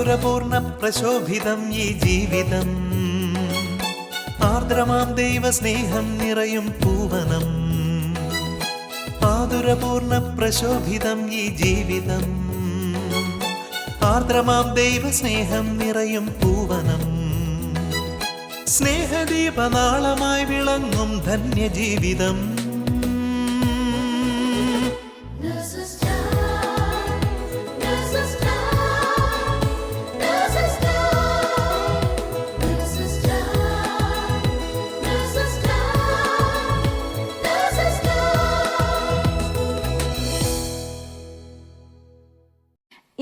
മാധുരപൂർണ പ്രശോഭിതം ഈ ജീവിതം, ആർദ്രമാം ദൈവസ്നേഹം നിറയും പൂവനം. മാധുരപൂർണ പ്രശോഭിതം ഈ ജീവിതം, ആർദ്രമാം ദൈവസ്നേഹം നിറയും പൂവനം. സ്നേഹദീപനാളമായി വിളങ്ങും ധന്യജീവിതം.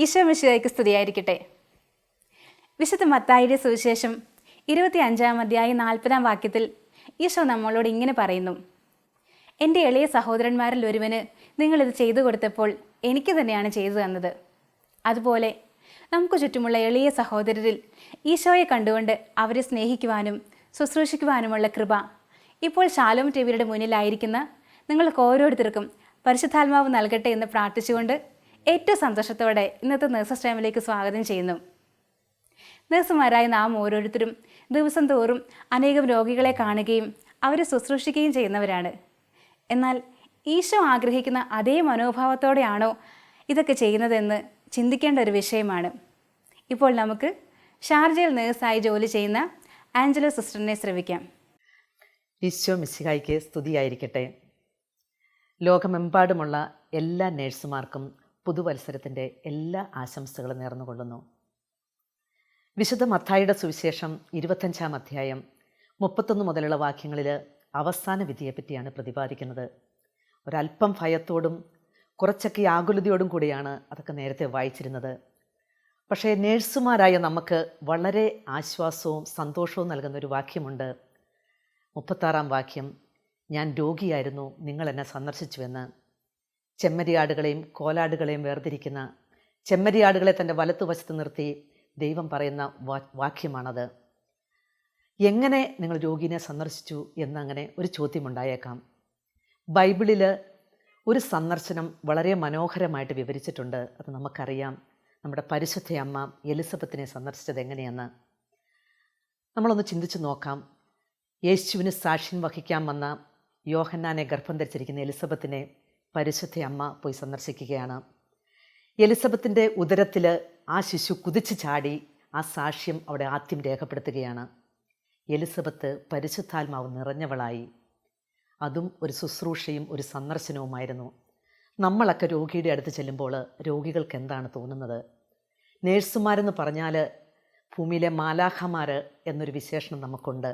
ഈശോ മിശിഹായ്ക്ക് സ്തുതിയായിരിക്കട്ടെ. വിശുദ്ധ മത്തായിയുടെ സുവിശേഷം 25-ാം അധ്യായം 40-ാം വാക്യത്തിൽ ഈശോ നമ്മളോട് ഇങ്ങനെ പറയുന്നു: എൻ്റെ എളിയ സഹോദരന്മാരിൽ ഒരുവന് നിങ്ങളിത് ചെയ്തു കൊടുത്തപ്പോൾ എനിക്ക് തന്നെയാണ് ചെയ്തു തന്നത്. അതുപോലെ നമുക്ക് ചുറ്റുമുള്ള എളിയ സഹോദരരിൽ ഈശോയെ കണ്ടുകൊണ്ട് അവരെ സ്നേഹിക്കുവാനും ശുശ്രൂഷിക്കുവാനുമുള്ള കൃപ ഇപ്പോൾ ശാലോം ടിവിയുടെ മുന്നിലായിരിക്കുന്ന നിങ്ങൾക്ക് ഓരോരുത്തർക്കും പരിശുദ്ധാത്മാവ് നൽകട്ടെ എന്ന് പ്രാർത്ഥിച്ചുകൊണ്ട് ഏറ്റവും സന്തോഷത്തോടെ ഇന്നത്തെ നേഴ്സസ് ടൈമിലേക്ക് സ്വാഗതം ചെയ്യുന്നു. നേഴ്സുമാരായ നാം ഓരോരുത്തരും ദിവസം തോറും അനേകം രോഗികളെ കാണുകയും അവരെ ശുശ്രൂഷിക്കുകയും ചെയ്യുന്നവരാണ്. എന്നാൽ ഈശോ ആഗ്രഹിക്കുന്ന അതേ മനോഭാവത്തോടെയാണോ ഇതൊക്കെ ചെയ്യുന്നതെന്ന് ചിന്തിക്കേണ്ട ഒരു വിഷയമാണ്. ഇപ്പോൾ നമുക്ക് ഷാർജയിൽ നേഴ്സായി ജോലി ചെയ്യുന്ന ആഞ്ചലോ സിസ്റ്ററിനെ ശ്രവിക്കാം. ഈശോ മിശിഹായ്ക്ക് സ്തുതിയായിരിക്കട്ടെ. ലോകമെമ്പാടുമുള്ള എല്ലാ നേഴ്സുമാർക്കും പുതുവത്സരത്തിൻ്റെ എല്ലാ ആശംസകളും നേർന്നുകൊള്ളുന്നു. വിശുദ്ധ മത്തായിയുടെ സുവിശേഷം 25-ാം അധ്യായം 31 മുതലുള്ള വാക്യങ്ങളിൽ അവസാന വിധിയെപ്പറ്റിയാണ് പ്രതിപാദിക്കുന്നത്. ഒരല്പം ഭയത്തോടും കുറച്ചൊക്കെ ആകുലതയോടും കൂടിയാണ് അതൊക്കെ നേരത്തെ വായിച്ചിരുന്നത്. പക്ഷേ നേഴ്സുമാരായ നമുക്ക് വളരെ ആശ്വാസവും സന്തോഷവും നൽകുന്നൊരു വാക്യമുണ്ട്. 36-ാം വാക്യം: ഞാൻ രോഗിയായിരുന്നു, നിങ്ങൾ എന്നെ സന്ദർശിച്ചുവെന്ന്. ചെമ്മരിയാടുകളെയും കോലാടുകളെയും വേർതിരിക്കുന്ന ചെമ്മരിയാടുകളെ തൻ്റെ വലത്തുവശത്ത് നിർത്തി ദൈവം പറയുന്ന വാക്യമാണത്. എങ്ങനെ നിങ്ങൾ രോഗിനെ സന്ദർശിച്ചു എന്നങ്ങനെ ഒരു ചോദ്യമുണ്ടായേക്കാം. ബൈബിളിൽ ഒരു സന്ദർശനം വളരെ മനോഹരമായിട്ട് വിവരിച്ചിട്ടുണ്ട്. അത് നമുക്കറിയാം. നമ്മുടെ പരിശുദ്ധ അമ്മ എലിസബത്തിനെ സന്ദർശിച്ചത് എങ്ങനെയെന്ന് നമ്മളൊന്ന് ചിന്തിച്ചു നോക്കാം. യേശുവിന് സാക്ഷ്യം വഹിക്കാൻ വന്ന യോഹന്നാനെ ഗർഭം ധരിച്ചിരിക്കുന്ന എലിസബത്തിനെ പരിശുദ്ധ അമ്മ പോയി സന്ദർശിക്കുകയാണ്. എലിസബത്തിൻ്റെ ഉദരത്തിൽ ആ ശിശു കുതിച്ചു ചാടി ആ സാക്ഷ്യം അവിടെ ആദ്യം രേഖപ്പെടുത്തുകയാണ്. എലിസബത്ത് പരിശുദ്ധാത്മാവ് നിറഞ്ഞവളായി. അതും ഒരു ശുശ്രൂഷയും ഒരു സന്ദർശനവുമായിരുന്നു. നമ്മളൊക്കെ രോഗിയുടെ അടുത്ത് ചെല്ലുമ്പോൾ രോഗികൾക്ക് എന്താണ് തോന്നുന്നത്? നേഴ്സുമാരെന്ന് പറഞ്ഞാൽ ഭൂമിയിലെ മാലാഖമാർ എന്നൊരു വിശേഷണം നമുക്കുണ്ട്.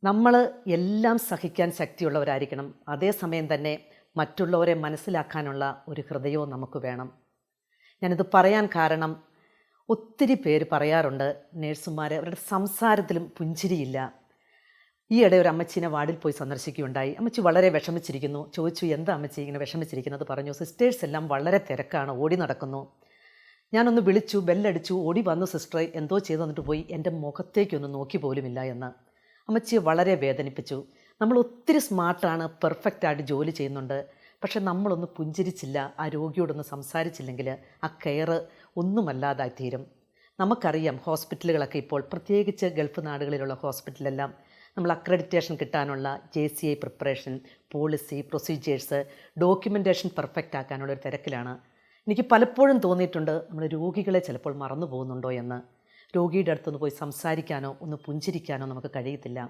നമ്മൾ എല്ലാം സഹിക്കാൻ ശക്തിയുള്ളവരായിരിക്കണം. അതേസമയം തന്നെ മറ്റുള്ളവരെ മനസ്സിലാക്കാനുള്ള ഒരു ഹൃദയവും നമുക്ക് വേണം. ഞാനിത് പറയാൻ കാരണം, ഒത്തിരി പേര് പറയാറുണ്ട് നേഴ്സുമാർ അവരുടെ സംസാരത്തിലും പുഞ്ചിരിയില്ല. ഈയിടെ ഒരു അമ്മച്ചീനെ വാർഡിൽ പോയി സന്ദർശിക്കുകയുണ്ടായി. അമ്മച്ചി വളരെ വിഷമിച്ചിരിക്കുന്നു. ചോദിച്ചു, എന്താ അമ്മച്ചി ഇങ്ങനെ വിഷമിച്ചിരിക്കുന്നത്? പറഞ്ഞു, സിസ്റ്റേഴ്സ് എല്ലാം വളരെ തിരക്കാണ്, ഓടി നടക്കുന്നു. ഞാനൊന്ന് വിളിച്ചു, ബെല്ലടിച്ചു, ഓടി വന്നു സിസ്റ്ററെ, എന്തോ ചെയ്തു വന്നിട്ട് പോയി, എൻ്റെ മുഖത്തേക്കൊന്നും നോക്കി പോലുമില്ല എന്ന്. അമ്മച്ചിയെ വളരെ വേദനിപ്പിച്ചു. നമ്മൾ ഒത്തിരി സ്മാർട്ടാണ്, പെർഫെക്റ്റായിട്ട് ജോലി ചെയ്യുന്നുണ്ട്. പക്ഷെ നമ്മളൊന്ന് പുഞ്ചിരിച്ചില്ല, ആ രോഗിയോടൊന്ന് സംസാരിച്ചില്ലെങ്കിൽ ആ കെയർ ഒന്നുമല്ലാതായിത്തീരും. നമുക്കറിയാം ഹോസ്പിറ്റലുകളൊക്കെ ഇപ്പോൾ, പ്രത്യേകിച്ച് ഗൾഫ് നാടുകളിലുള്ള ഹോസ്പിറ്റലെല്ലാം നമ്മൾ അക്രഡിറ്റേഷൻ കിട്ടാനുള്ള JCI preparation, policy, procedures, documentation perfect ആക്കാനുള്ളൊരു തിരക്കിലാണ്. എനിക്ക് പലപ്പോഴും തോന്നിയിട്ടുണ്ട് നമ്മൾ രോഗികളെ ചിലപ്പോൾ മറന്നു പോകുന്നുണ്ടോ എന്ന്. രോഗിയുടെ അടുത്തൊന്ന് പോയി സംസാരിക്കാനോ ഒന്ന് പുഞ്ചിരിക്കാനോ നമുക്ക് കഴിയത്തില്ല.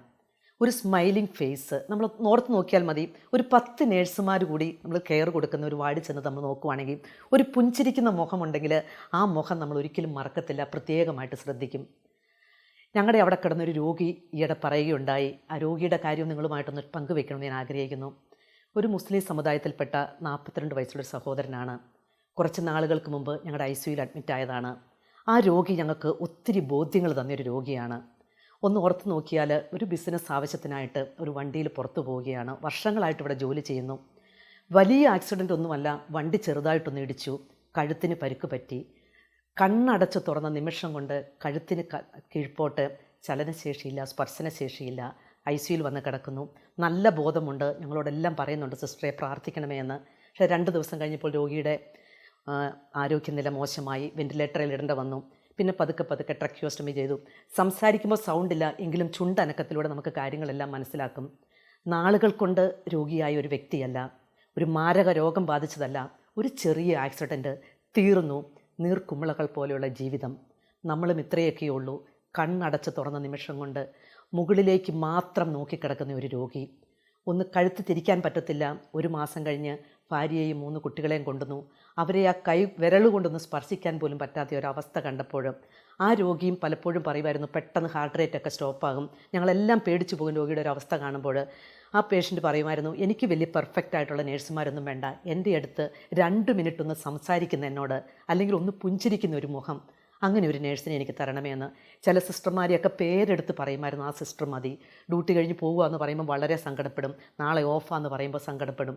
ഒരു സ്മൈലിംഗ് ഫേസ് നമ്മൾ ഓർത്ത് നോക്കിയാൽ മതി. ഒരു 10 നേഴ്സുമാർ കൂടി നമ്മൾ കെയർ കൊടുക്കുന്ന ഒരു വാർഡിൽ ചെന്ന് നമ്മൾ നോക്കുവാണെങ്കിൽ ഒരു പുഞ്ചിരിക്കുന്ന മുഖമുണ്ടെങ്കിൽ ആ മുഖം നമ്മൾ ഒരിക്കലും മറക്കത്തില്ല, പ്രത്യേകമായിട്ട് ശ്രദ്ധിക്കും. ഞങ്ങളുടെ അവിടെ കിടന്നൊരു രോഗി ഈയിടെ പറയുകയുണ്ടായി. ആ രോഗിയുടെ കാര്യം നിങ്ങളുമായിട്ടൊന്ന് പങ്കുവെക്കണമെന്ന് ഞാൻ ആഗ്രഹിക്കുന്നു. ഒരു മുസ്ലിം സമുദായത്തിൽപ്പെട്ട 42 വയസ്സുള്ളൊരു സഹോദരനാണ്. കുറച്ച് നാളുകൾക്ക് മുമ്പ് ഞങ്ങളുടെ ICUയിൽ അഡ്മിറ്റ് ആയതാണ്. ആ രോഗി ഞങ്ങൾക്ക് ഒത്തിരി ബോധ്യങ്ങൾ തന്നൊരു രോഗിയാണ്. ഒന്ന് ഓർത്ത് നോക്കിയാൽ, ഒരു ബിസിനസ് ആവശ്യത്തിനായിട്ട് ഒരു വണ്ടിയിൽ പുറത്തു പോവുകയാണ്. വർഷങ്ങളായിട്ട് ഇവിടെ ജോലി ചെയ്യുന്നു. വലിയ ആക്സിഡൻ്റ് ഒന്നുമല്ല, വണ്ടി ചെറുതായിട്ടൊന്ന് ഇടിച്ചു, കഴുത്തിന് പരിക്ക് പറ്റി. കണ്ണടച്ച് തുറന്ന നിമിഷം കൊണ്ട് കഴുത്തിന് കീഴ്പോട്ട് ചലനശേഷിയില്ല, സ്പർശനശേഷിയില്ല. ICUയിൽ വന്ന് കിടക്കുന്നു. നല്ല ബോധമുണ്ട്. ഞങ്ങളോടെല്ലാം പറയുന്നുണ്ട്, സിസ്റ്ററെ പ്രാർത്ഥിക്കണമേ എന്ന്. പക്ഷേ 2 ദിവസം കഴിഞ്ഞപ്പോൾ രോഗിയുടെ ആരോഗ്യനില മോശമായി വെന്റിലേറ്ററിൽ ഇടേണ്ട വന്നു. പിന്നെ പതുക്കെ പതുക്കെ ട്രക്യോസ്റ്റമി ചെയ്തു. സംസാരിക്കുമ്പോൾ സൗണ്ടില്ല എങ്കിലും ചുണ്ടനക്കത്തിലൂടെ നമുക്ക് കാര്യങ്ങളെല്ലാം മനസ്സിലാക്കും. നാളുകൾ കൊണ്ട് രോഗിയായ ഒരു വ്യക്തിയല്ല, ഒരു മാരക രോഗം ബാധിച്ചതല്ല, ഒരു ചെറിയ ആക്സിഡൻറ്റ്, തീർന്നു, നീർക്കുമിളകൾ പോലെയുള്ള ജീവിതം. നമ്മളും ഇത്രയൊക്കെയേ ഉള്ളൂ. കണ്ണടച്ച് തുറന്ന നിമിഷം കൊണ്ട് മുകളിലേക്ക് മാത്രം നോക്കിക്കിടക്കുന്ന ഒരു രോഗി. ഒന്ന് കഴുത്ത് തിരിക്കാൻ പറ്റത്തില്ല. 1 മാസം കഴിഞ്ഞ് ഭാര്യയെയും 3 കുട്ടികളെയും കൊണ്ടുവന്നു. അവരെ ആ വിരലുകൊണ്ടൊന്ന് സ്പർശിക്കാൻ പോലും പറ്റാത്ത ഒരവസ്ഥ കണ്ടപ്പോൾ ആ രോഗിയും പലപ്പോഴും പറയുമായിരുന്നു, പെട്ടെന്ന് ഹാർട്ട് റേറ്റൊക്കെ സ്റ്റോപ്പാകും. ഞങ്ങളെല്ലാം പേടിച്ചു പോകും രോഗിയുടെ ഒരു അവസ്ഥ കാണുമ്പോൾ. ആ പേഷ്യൻ്റ് പറയുമായിരുന്നു, എനിക്ക് വലിയ പെർഫെക്റ്റ് ആയിട്ടുള്ള നേഴ്സുമാരൊന്നും വേണ്ട, എൻ്റെ അടുത്ത് 2 മിനിറ്റ് ഒന്ന് സംസാരിക്കുന്ന എന്നോട്, അല്ലെങ്കിൽ ഒന്ന് പുഞ്ചിരിക്കുന്ന ഒരു മുഖം, അങ്ങനെ ഒരു നേഴ്സിനെ എനിക്ക് തരണമേ എന്ന്. ചില സിസ്റ്റർമാരെയൊക്കെ പേരെടുത്ത് പറയുമായിരുന്നു, ആ സിസ്റ്റർ മതി. ഡ്യൂട്ടി കഴിഞ്ഞ് പോകുക എന്ന് പറയുമ്പോൾ വളരെ സങ്കടപ്പെടും, നാളെ ഓഫാന്ന് പറയുമ്പോൾ സങ്കടപ്പെടും.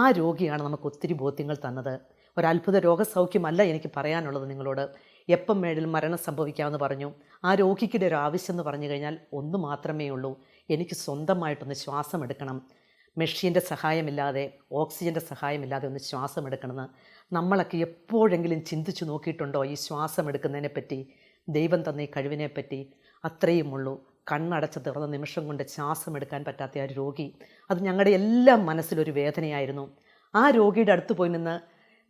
ആ രോഗിയാണ് നമുക്ക് ഒത്തിരി ബോധ്യങ്ങൾ തന്നത്. ഒരത്ഭുത രോഗസൗഖ്യമല്ല എനിക്ക് പറയാനുള്ളത് നിങ്ങളോട്. എപ്പം വേണമെങ്കിലും മരണം സംഭവിക്കാമെന്ന് പറഞ്ഞു. ആ രോഗിക്കിടെ ഒരു ആവശ്യം എന്ന് പറഞ്ഞു കഴിഞ്ഞാൽ ഒന്ന് മാത്രമേ ഉള്ളൂ, എനിക്ക് സ്വന്തമായിട്ടൊന്ന് ശ്വാസം എടുക്കണം. മെഷീൻ്റെ സഹായമില്ലാതെ, ഓക്സിജൻ്റെ സഹായമില്ലാതെ ഒന്ന് ശ്വാസം എടുക്കണമെന്ന്. നമ്മളൊക്കെ എപ്പോഴെങ്കിലും ചിന്തിച്ചു നോക്കിയിട്ടുണ്ടോ ഈ ശ്വാസം എടുക്കുന്നതിനെ പറ്റി, ദൈവം തന്ന ഈ കഴിവിനെ പറ്റി? അത്രയും ഉള്ളൂ. കണ്ണടച്ച് തുറന്ന നിമിഷം കൊണ്ട് ശ്വാസം എടുക്കാൻ പറ്റാത്ത ആ രോഗി, അത് ഞങ്ങളുടെ എല്ലാം മനസ്സിലൊരു വേദനയായിരുന്നു. ആ രോഗിയുടെ അടുത്ത് പോയി നിന്ന്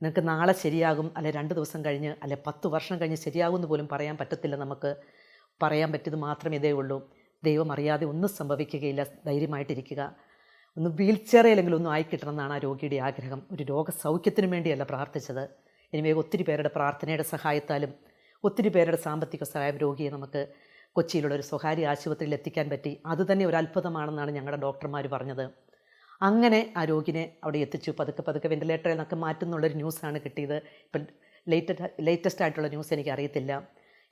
നിനക്ക് നാളെ ശരിയാകും, അല്ലെ 2 ദിവസം കഴിഞ്ഞ്, അല്ലെ 10 വർഷം കഴിഞ്ഞ് ശരിയാകുമെന്ന് പോലും പറയാൻ പറ്റത്തില്ല. നമുക്ക് പറയാൻ പറ്റിയത് മാത്രമേ ഇതേ ഉള്ളൂ, ദൈവം അറിയാതെ ഒന്നും സംഭവിക്കുകയില്ല, ധൈര്യമായിട്ടിരിക്കുക. ഒന്ന് വീൽ ചെയറിലെങ്കിലും ഒന്നും ആയിക്കിട്ടണമെന്നാണ് ആ രോഗിയുടെ ആഗ്രഹം. ഒരു രോഗസൗഖ്യത്തിനു വേണ്ടിയല്ല പ്രാർത്ഥിച്ചത്. ഇനിമേ ഒത്തിരി പേരുടെ പ്രാർത്ഥനയുടെ സഹായത്താലും ഒത്തിരി പേരുടെ സാമ്പത്തിക സഹായം രോഗിയെ നമുക്ക് കൊച്ചിയിലുള്ള ഒരു സ്വകാര്യ ആശുപത്രിയിൽ എത്തിക്കാൻ പറ്റി. അതുതന്നെ ഒരു അത്ഭുതമാണെന്നാണ് ഞങ്ങളുടെ ഡോക്ടർമാർ പറഞ്ഞത്. അങ്ങനെ ആ രോഗിനെ അവിടെ എത്തിച്ചു. പതുക്കെ പതുക്കെ വെന്റിലേറ്ററിൽ നിന്നൊക്കെ മാറ്റുന്നുള്ളൊരു ന്യൂസാണ് കിട്ടിയത്. ഇപ്പം ലേറ്റസ്റ്റ് ആയിട്ടുള്ള ന്യൂസ് എനിക്ക് അറിയത്തില്ല.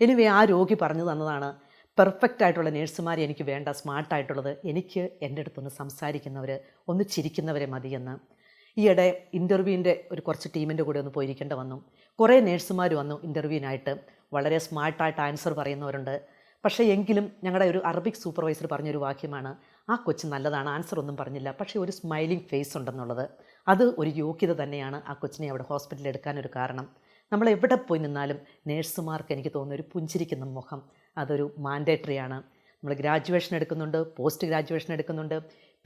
എനിവേ ആ രോഗി പറഞ്ഞു തന്നതാണ്, പെർഫെക്റ്റ് ആയിട്ടുള്ള നേഴ്സുമാരെ എനിക്ക് വേണ്ട, സ്മാർട്ടായിട്ടുള്ളത്, എനിക്ക് എൻ്റെ അടുത്തൊന്ന് സംസാരിക്കുന്നവർ, ഒന്ന് ചിരിക്കുന്നവരെ മതിയെന്ന്. ഈയിടെ ഇൻ്റർവ്യൂവിൻ്റെ കുറച്ച് ടീമിൻ്റെ കൂടെ ഒന്ന് പോയിരിക്കേണ്ട വന്നു. കുറേ നേഴ്സുമാർ വന്നു ഇൻ്റർവ്യൂവിനായിട്ട്. വളരെ സ്മാർട്ടായിട്ട് ആൻസർ പറയുന്നവരുണ്ട്. പക്ഷേ എങ്കിലും ഞങ്ങളുടെ ഒരു അറബിക് സൂപ്പർവൈസർ പറഞ്ഞൊരു വാക്യമാണ്, ആ കൊച്ച് നല്ലതാണ്, ആൻസർ ഒന്നും പറഞ്ഞില്ല, പക്ഷേ ഒരു സ്മൈലിംഗ് ഫേസ് ഉണ്ടെന്നുള്ളത്. അത് ഒരു യോഗ്യത തന്നെയാണ് ആ കൊച്ചിനെ അവിടെ ഹോസ്പിറ്റലിൽ എടുക്കാനൊരു കാരണം. നമ്മൾ എവിടെ പോയി നിന്നാലും നേഴ്സുമാർക്ക് എനിക്ക് തോന്നുന്ന ഒരു പുഞ്ചിരിക്കുന്ന മുഖം, അതൊരു മാൻഡേറ്ററിയാണ്. നമ്മൾ ഗ്രാജുവേഷൻ എടുക്കുന്നുണ്ട്, പോസ്റ്റ് ഗ്രാജുവേഷൻ എടുക്കുന്നുണ്ട്,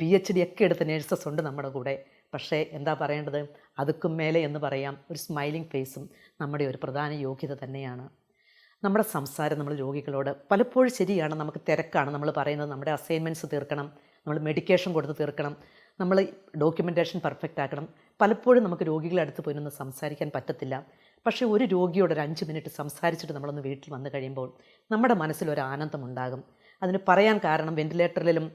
PhD ഒക്കെ എടുത്ത നേഴ്സസ് ഉണ്ട് നമ്മുടെ കൂടെ. പക്ഷേ എന്താ പറയേണ്ടത്, അതുക്കും മേലെ എന്ന് പറയാം, ഒരു സ്മൈലിംഗ് ഫേസും നമ്മുടെ ഒരു പ്രധാന യോഗ്യത തന്നെയാണ്. നമ്മുടെ സംസാരം നമ്മൾ രോഗികളോട് പലപ്പോഴും ശരിയാണ്, നമുക്ക് തിരക്കാണ്, നമ്മൾ പറയുന്നത് നമ്മുടെ അസൈൻമെൻറ്റ്സ് തീർക്കണം, നമ്മൾ മെഡിക്കേഷൻ കൊടുത്ത് തീർക്കണം, നമ്മൾ ഡോക്യുമെൻറ്റേഷൻ പെർഫെക്റ്റ് ആക്കണം. പലപ്പോഴും നമുക്ക് രോഗികളെ അടുത്ത് പോയി നിന്ന് സംസാരിക്കാൻ പറ്റത്തില്ല. പക്ഷേ ഒരു രോഗിയോട് ഒരു 5 മിനിറ്റ് സംസാരിച്ചിട്ട് നമ്മളൊന്ന് വീട്ടിൽ വന്നു കഴിയുമ്പോൾ നമ്മുടെ മനസ്സിലൊരു ആനന്ദമുണ്ടാകും. അതിന് പറയാൻ കാരണം, വെന്റിലേറ്ററിലും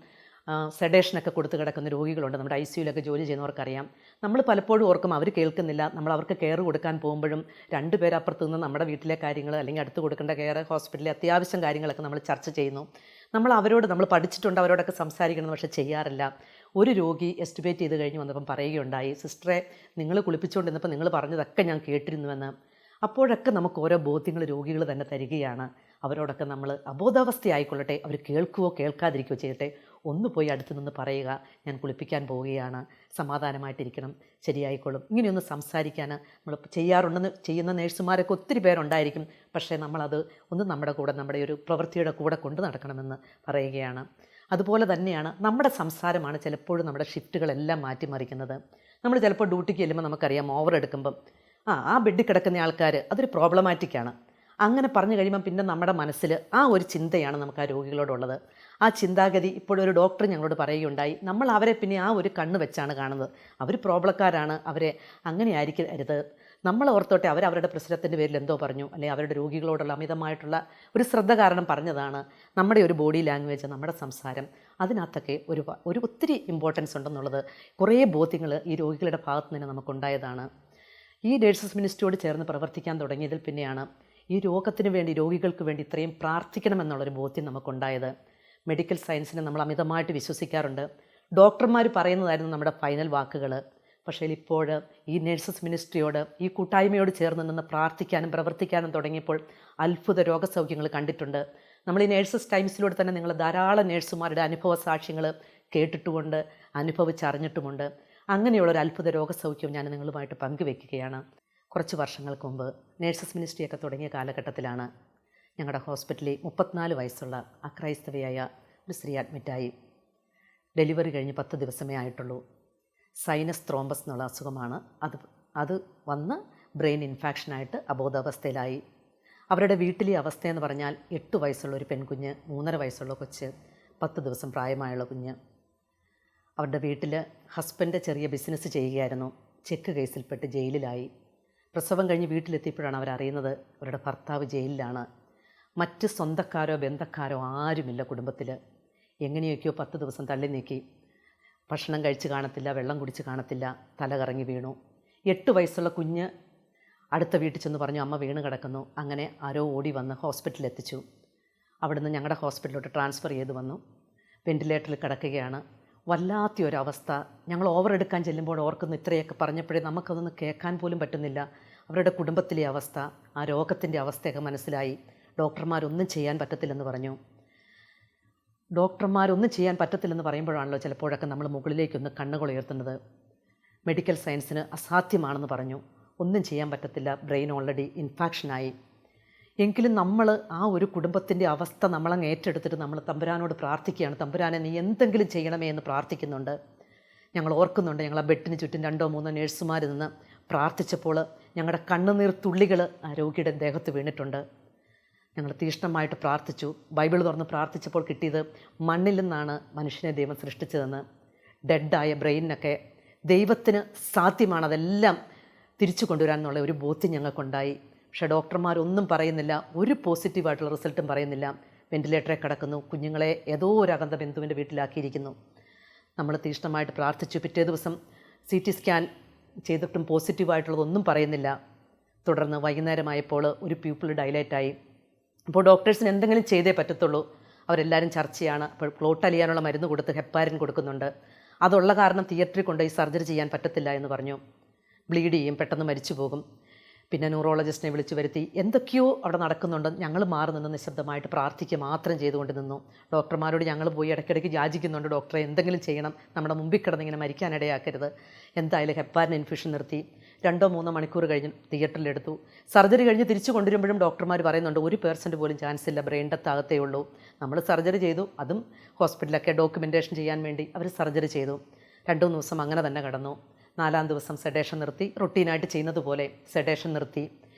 സെഡേഷനൊക്കെ കൊടുത്ത് കിടക്കുന്ന രോഗികളുണ്ട്, നമ്മുടെ ICUലൊക്കെ ജോലി ചെയ്യുന്നവർക്കറിയാം. നമ്മൾ പലപ്പോഴും ഓർക്കും അവർ കേൾക്കുന്നില്ല. നമ്മൾ അവർക്ക് കെയർ കൊടുക്കാൻ പോകുമ്പോഴും 2 പേരപ്പുറത്ത് നിന്ന് നമ്മുടെ വീട്ടിലെ കാര്യങ്ങൾ, അല്ലെങ്കിൽ അടുത്ത് കൊടുക്കേണ്ട കെയർ, ഹോസ്പിറ്റലിലെ അത്യാവശ്യം കാര്യങ്ങളൊക്കെ നമ്മൾ ചർച്ച ചെയ്യുന്നു. നമ്മൾ പഠിച്ചിട്ടുണ്ട്, അവരോടൊക്കെ സംസാരിക്കണം, പക്ഷേ ചെയ്യാറില്ല. ഒരു രോഗി എസ്റ്റിമേറ്റ് ചെയ്ത് കഴിഞ്ഞ് വന്നപ്പം പറയുകയുണ്ടായി, സിസ്റ്ററെ നിങ്ങൾ കുളിപ്പിച്ചുകൊണ്ടിരുന്നപ്പോൾ നിങ്ങൾ പറഞ്ഞതൊക്കെ ഞാൻ കേട്ടിരുന്നുവെന്ന്. അപ്പോഴൊക്കെ നമുക്ക് ഓരോ ബോധ്യങ്ങൾ രോഗികൾ തന്നെ തരികയാണ്. അവരോടൊക്കെ നമ്മൾ അബോധാവസ്ഥയായിക്കൊള്ളട്ടെ, അവർ കേൾക്കുകയോ കേൾക്കാതിരിക്കുകയോ ചെയ്യട്ടെ, ഒന്ന് പോയി അടുത്ത് നിന്ന് പറയുക, ഞാൻ കുളിപ്പിക്കാൻ പോവുകയാണ്, സമാധാനമായിട്ടിരിക്കണം, ശരിയായിക്കോളും. ഇങ്ങനെയൊന്ന് സംസാരിക്കാൻ നമ്മൾ ചെയ്യുന്ന നേഴ്സുമാരൊക്കെ ഒത്തിരി പേരുണ്ടായിരിക്കും. പക്ഷേ നമ്മളത് ഒന്ന് നമ്മുടെ കൂടെ, നമ്മുടെ ഒരു പ്രവൃത്തിയുടെ കൂടെ കൊണ്ട് നടക്കണമെന്ന് പറയുകയാണ്. അതുപോലെ തന്നെയാണ് നമ്മുടെ സംസാരമാണ് ചിലപ്പോഴും നമ്മുടെ ഷിഫ്റ്റുകളെല്ലാം മാറ്റിമറിക്കുന്നത്. നമ്മൾ ചിലപ്പോൾ ഡ്യൂട്ടിക്ക് ചെല്ലുമ്പോൾ നമുക്കറിയാം, ഓവർ എടുക്കുമ്പം ആ ബെഡിൽ കിടക്കുന്ന ആൾക്കാർ അതൊരു പ്രോബ്ലമാറ്റിക്കാണ്. അങ്ങനെ പറഞ്ഞു കഴിയുമ്പം പിന്നെ നമ്മുടെ മനസ്സിൽ ആ ഒരു ചിന്തയാണ് നമുക്ക് ആ രോഗികളോടുള്ളത്. ആ ചിന്താഗതി ഇപ്പോഴൊരു ഡോക്ടർ ഞങ്ങളോട് പറയുകയുണ്ടായി, നമ്മൾ അവരെ പിന്നെ ആ ഒരു കണ്ണ് വെച്ചാണ് കാണുന്നത്. അവർ പ്രോബ്ലക്കാരാണ്, അവരെ അങ്ങനെ ആയിരിക്കരുത്. നമ്മൾ ഓർത്തോട്ടെ അവരവരുടെ പ്രശ്നത്തിൻ്റെ പേരിൽ എന്തോ പറഞ്ഞു, അല്ലെങ്കിൽ അവരുടെ രോഗികളോടുള്ള അമിതമായിട്ടുള്ള ഒരു ശ്രദ്ധ കാരണം പറഞ്ഞതാണ്. നമ്മുടെ ഒരു ബോഡി ലാംഗ്വേജ്, നമ്മുടെ സംസാരം, അതിനകത്തൊക്കെ ഒരു ഒത്തിരി ഇമ്പോർട്ടൻസ് ഉണ്ടെന്നുള്ളത് കുറേ ബോധ്യങ്ങൾ ഈ രോഗികളുടെ ഭാഗത്ത് നിന്ന് നമുക്കുണ്ടായതാണ്. ഈ നേഴ്സസ് മിനിസ്ട്രിയോട് ചേർന്ന് പ്രവർത്തിക്കാൻ തുടങ്ങിയതിൽ പിന്നെയാണ് ഈ രോഗികൾക്ക് വേണ്ടി ഇത്രയും പ്രാർത്ഥിക്കണമെന്നുള്ളൊരു ബോധ്യം നമുക്കുണ്ടായത്. മെഡിക്കൽ സയൻസിനെ നമ്മൾ അമിതമായിട്ട് വിശ്വസിക്കാറുണ്ട്. ഡോക്ടർമാർ പറയുന്നതായിരുന്നു നമ്മുടെ ഫൈനൽ വാക്കുകൾ. പക്ഷേ ഇപ്പോൾ ഈ നേഴ്സസ് മിനിസ്ട്രിയോട്, ഈ കൂട്ടായ്മയോട് ചേർന്ന് നിന്ന് പ്രാർത്ഥിക്കാനും പ്രവർത്തിക്കാനും തുടങ്ങിയപ്പോൾ അത്ഭുത രോഗസൗഖ്യങ്ങൾ കണ്ടിട്ടുണ്ട്. നമ്മൾ ഈ നേഴ്സസ് ടൈംസിലൂടെ തന്നെ നിങ്ങൾ ധാരാളം നേഴ്സുമാരുടെ അനുഭവ സാക്ഷ്യങ്ങൾ കേട്ടിട്ടുമുണ്ട്, അനുഭവിച്ചറിഞ്ഞിട്ടുമുണ്ട്. അങ്ങനെയുള്ളൊരു അത്ഭുത രോഗസൗഖ്യം ഞാൻ നിങ്ങളുമായിട്ട് പങ്കുവെക്കുകയാണ്. കുറച്ച് വർഷങ്ങൾക്ക് മുമ്പ് നേഴ്സസ് മിനിസ്ട്രിയൊക്കെ തുടങ്ങിയ കാലഘട്ടത്തിലാണ് ഞങ്ങളുടെ ഹോസ്പിറ്റലിൽ 34 വയസ്സുള്ള അക്രൈസ്തവയായ ഒരു സ്ത്രീ അഡ്മിറ്റായി. ഡെലിവറി കഴിഞ്ഞ് 10 ദിവസമേ ആയിട്ടുള്ളൂ. സൈനസ് ത്രോംബസ് എന്നുള്ള അസുഖമാണ്. അത് വന്ന് ബ്രെയിൻ ഇൻഫാക്ഷനായിട്ട് അബോധാവസ്ഥയിലായി. അവരുടെ വീട്ടിലെ അവസ്ഥയെന്ന് പറഞ്ഞാൽ 8 വയസ്സുള്ള ഒരു പെൺകുഞ്ഞ്, 3.5 വയസ്സുള്ള കൊച്ച്, 10 ദിവസം പ്രായമായുള്ള കുഞ്ഞ്. അവരുടെ വീട്ടിൽ ഹസ്ബൻഡ് ചെറിയ ബിസിനസ് ചെയ്യുകയായിരുന്നു. ചെക്ക് കേസിൽപ്പെട്ട് ജയിലിലായി. പ്രസവം കഴിഞ്ഞ് വീട്ടിലെത്തിയപ്പോഴാണ് അവരറിയുന്നത് അവരുടെ ഭർത്താവ് ജയിലിലാണ്. മറ്റ് സ്വന്തക്കാരോ ബന്ധക്കാരോ ആരുമില്ല കുടുംബത്തിൽ. എങ്ങനെയൊക്കെയോ 10 ദിവസം തള്ളി നീക്കി. ഭക്ഷണം കഴിച്ച് കാണത്തില്ല, വെള്ളം കുടിച്ച് കാണത്തില്ല, തല കറങ്ങി വീണു. 8 വയസ്സുള്ള കുഞ്ഞ് അടുത്ത വീട്ടിൽ ചെന്ന് പറഞ്ഞു അമ്മ വീണ് കിടക്കുന്നു. അങ്ങനെ ആരോ ഓടി വന്ന് ഹോസ്പിറ്റലിൽ എത്തിച്ചു. അവിടുന്ന് ഞങ്ങളുടെ ഹോസ്പിറ്റലിലോട്ട് ട്രാൻസ്ഫർ ചെയ്ത് വന്നു. വെൻറ്റിലേറ്ററിൽ കിടക്കുകയാണ്. വല്ലാത്തൊരവസ്ഥ. ഞങ്ങൾ ഓവർ എടുക്കാൻ ചെല്ലുമ്പോൾ ഓർക്കുന്നു, ഇത്രയൊക്കെ പറഞ്ഞപ്പോഴേ നമുക്കതൊന്ന് കേൾക്കാൻ പോലും പറ്റുന്നില്ല. അവരുടെ കുടുംബത്തിലെ അവസ്ഥ, ആ രോഗത്തിൻ്റെ അവസ്ഥയൊക്കെ മനസ്സിലായി. ഡോക്ടർമാരൊന്നും ചെയ്യാൻ പറ്റത്തില്ലെന്ന് പറഞ്ഞു. ഡോക്ടർമാരൊന്നും ചെയ്യാൻ പറ്റത്തില്ലെന്ന് പറയുമ്പോഴാണല്ലോ ചിലപ്പോഴൊക്കെ നമ്മൾ മുകളിലേക്കൊന്ന് കണ്ണുകൾ ഉയർത്തുന്നത്. മെഡിക്കൽ സയൻസിന് അസാധ്യമാണെന്ന് പറഞ്ഞു. ഒന്നും ചെയ്യാൻ പറ്റത്തില്ല, ബ്രെയിൻ ഓൾറെഡി ഇൻഫാക്ഷനായി. എങ്കിലും നമ്മൾ ആ ഒരു കുടുംബത്തിൻ്റെ അവസ്ഥ നമ്മളങ്ങ് ഏറ്റെടുത്തിട്ട് നമ്മൾ തമ്പുരാനോട് പ്രാർത്ഥിക്കുകയാണ്. തമ്പുരാനെ നീ എന്തെങ്കിലും ചെയ്യണമേ എന്ന് പ്രാർത്ഥിക്കുന്നുണ്ട്. ഞങ്ങൾ ഓർക്കുന്നുണ്ട്, ഞങ്ങൾ ആ ബെഡിന് ചുറ്റും 2-3 നേഴ്സുമാർ നിന്ന് പ്രാർത്ഥിച്ചപ്പോൾ ഞങ്ങളുടെ കണ്ണുനീർ തുള്ളികൾ ആ രോഗിയുടെ ദേഹത്ത് വീണിട്ടുണ്ട്. ഞങ്ങൾ തീഷ്ണമായിട്ട് പ്രാർത്ഥിച്ചു. ബൈബിൾ തുറന്ന് പ്രാർത്ഥിച്ചപ്പോൾ കിട്ടിയത് മണ്ണിൽ നിന്നാണ് മനുഷ്യനെ ദൈവം സൃഷ്ടിച്ചതെന്ന്. ഡെഡായ ബ്രെയിനൊക്കെ ദൈവത്തിന് സാധ്യമാണ് അതെല്ലാം തിരിച്ചു കൊണ്ടുവരാൻ എന്നുള്ള ഒരു ബോധ്യം ഞങ്ങൾക്കുണ്ടായി. പക്ഷേ ഡോക്ടർമാരൊന്നും പറയുന്നില്ല, ഒരു പോസിറ്റീവായിട്ടുള്ള റിസൾട്ടും പറയുന്നില്ല. വെൻറ്റിലേറ്ററിൽ കിടക്കുന്നു. കുഞ്ഞുങ്ങളെ ഏതോ ഒരു അകന്ത ബന്ധുവിൻ്റെ വീട്ടിലാക്കിയിരിക്കുന്നു. നമ്മൾ തീഷ്ണമായിട്ട് പ്രാർത്ഥിച്ചു. പിറ്റേ ദിവസം CT സ്കാൻ ചെയ്തിട്ടും പോസിറ്റീവായിട്ടുള്ളതൊന്നും പറയുന്നില്ല. തുടർന്ന് വൈകുന്നേരമായപ്പോൾ ഒരു പ്യൂപ്പിൾ ഡൈലേറ്റായി. അപ്പോൾ ഡോക്ടേഴ്സിന് എന്തെങ്കിലും ചെയ്തേ പറ്റത്തുള്ളൂ. അവരെല്ലാവരും ചർച്ചയാണ്. അപ്പോൾ ക്ലോട്ട് അലിയാനുള്ള മരുന്ന് കൊടുത്ത് ഹെപ്പാരിൻ കൊടുക്കുന്നുണ്ട്. അതുള്ള കാരണം തിയേറ്ററിൽ കൊണ്ടുപോയി സർജറി ചെയ്യാൻ പറ്റത്തില്ല എന്ന് പറഞ്ഞു. ബ്ലീഡ് ചെയ്യും, പെട്ടെന്ന് മരിച്ചു പോകും. പിന്നെ ന്യൂറോളജിസ്റ്റിനെ വിളിച്ചു വരുത്തി. എന്തൊക്കെയോ അവിടെ നടക്കുന്നുണ്ട്. ഞങ്ങൾ മാറി നിന്ന് നിശബ്ദമായിട്ട് പ്രാർത്ഥിക്കുക മാത്രം ചെയ്തുകൊണ്ട് നിന്നു. ഡോക്ടർമാരോട് ഞങ്ങൾ പോയി ഇടയ്ക്കിടയ്ക്ക് യാചിക്കുന്നുണ്ട്, ഡോക്ടറെ എന്തെങ്കിലും ചെയ്യണം, നമ്മുടെ മുമ്പിൽ കിടന്ന് ഇങ്ങനെ മരിക്കാനിടയാക്കരുത്. എന്തായാലും ഹെപ്പാരിൻ ഇൻഫ്യൂഷൻ നിർത്തി. 2-3 മണിക്കൂർ കഴിഞ്ഞ് തിയേറ്ററിലെടുത്തു. സർജറി കഴിഞ്ഞ് തിരിച്ചു കൊണ്ടുവരുമ്പോഴും ഡോക്ടർമാർ പറയുന്നുണ്ട് 1% പോലും ചാൻസ് ഇല്ല, ബ്രെയിൻ ഡെത്ത് ആകത്തേ ഉള്ളൂ. നമ്മൾ സർജറി ചെയ്തു. അതും ഹോസ്പിറ്റലൊക്കെ ഡോക്യുമെൻറ്റേഷൻ ചെയ്യാൻ വേണ്ടി അവർ സർജറി ചെയ്തു. 2-3 ദിവസം അങ്ങനെ തന്നെ കടന്നു. 4-ാം ദിവസം സെഡേഷൻ നിർത്തി. റൊട്ടീനായിട്ട് ചെയ്യുന്നത് പോലെ സെഡേഷൻ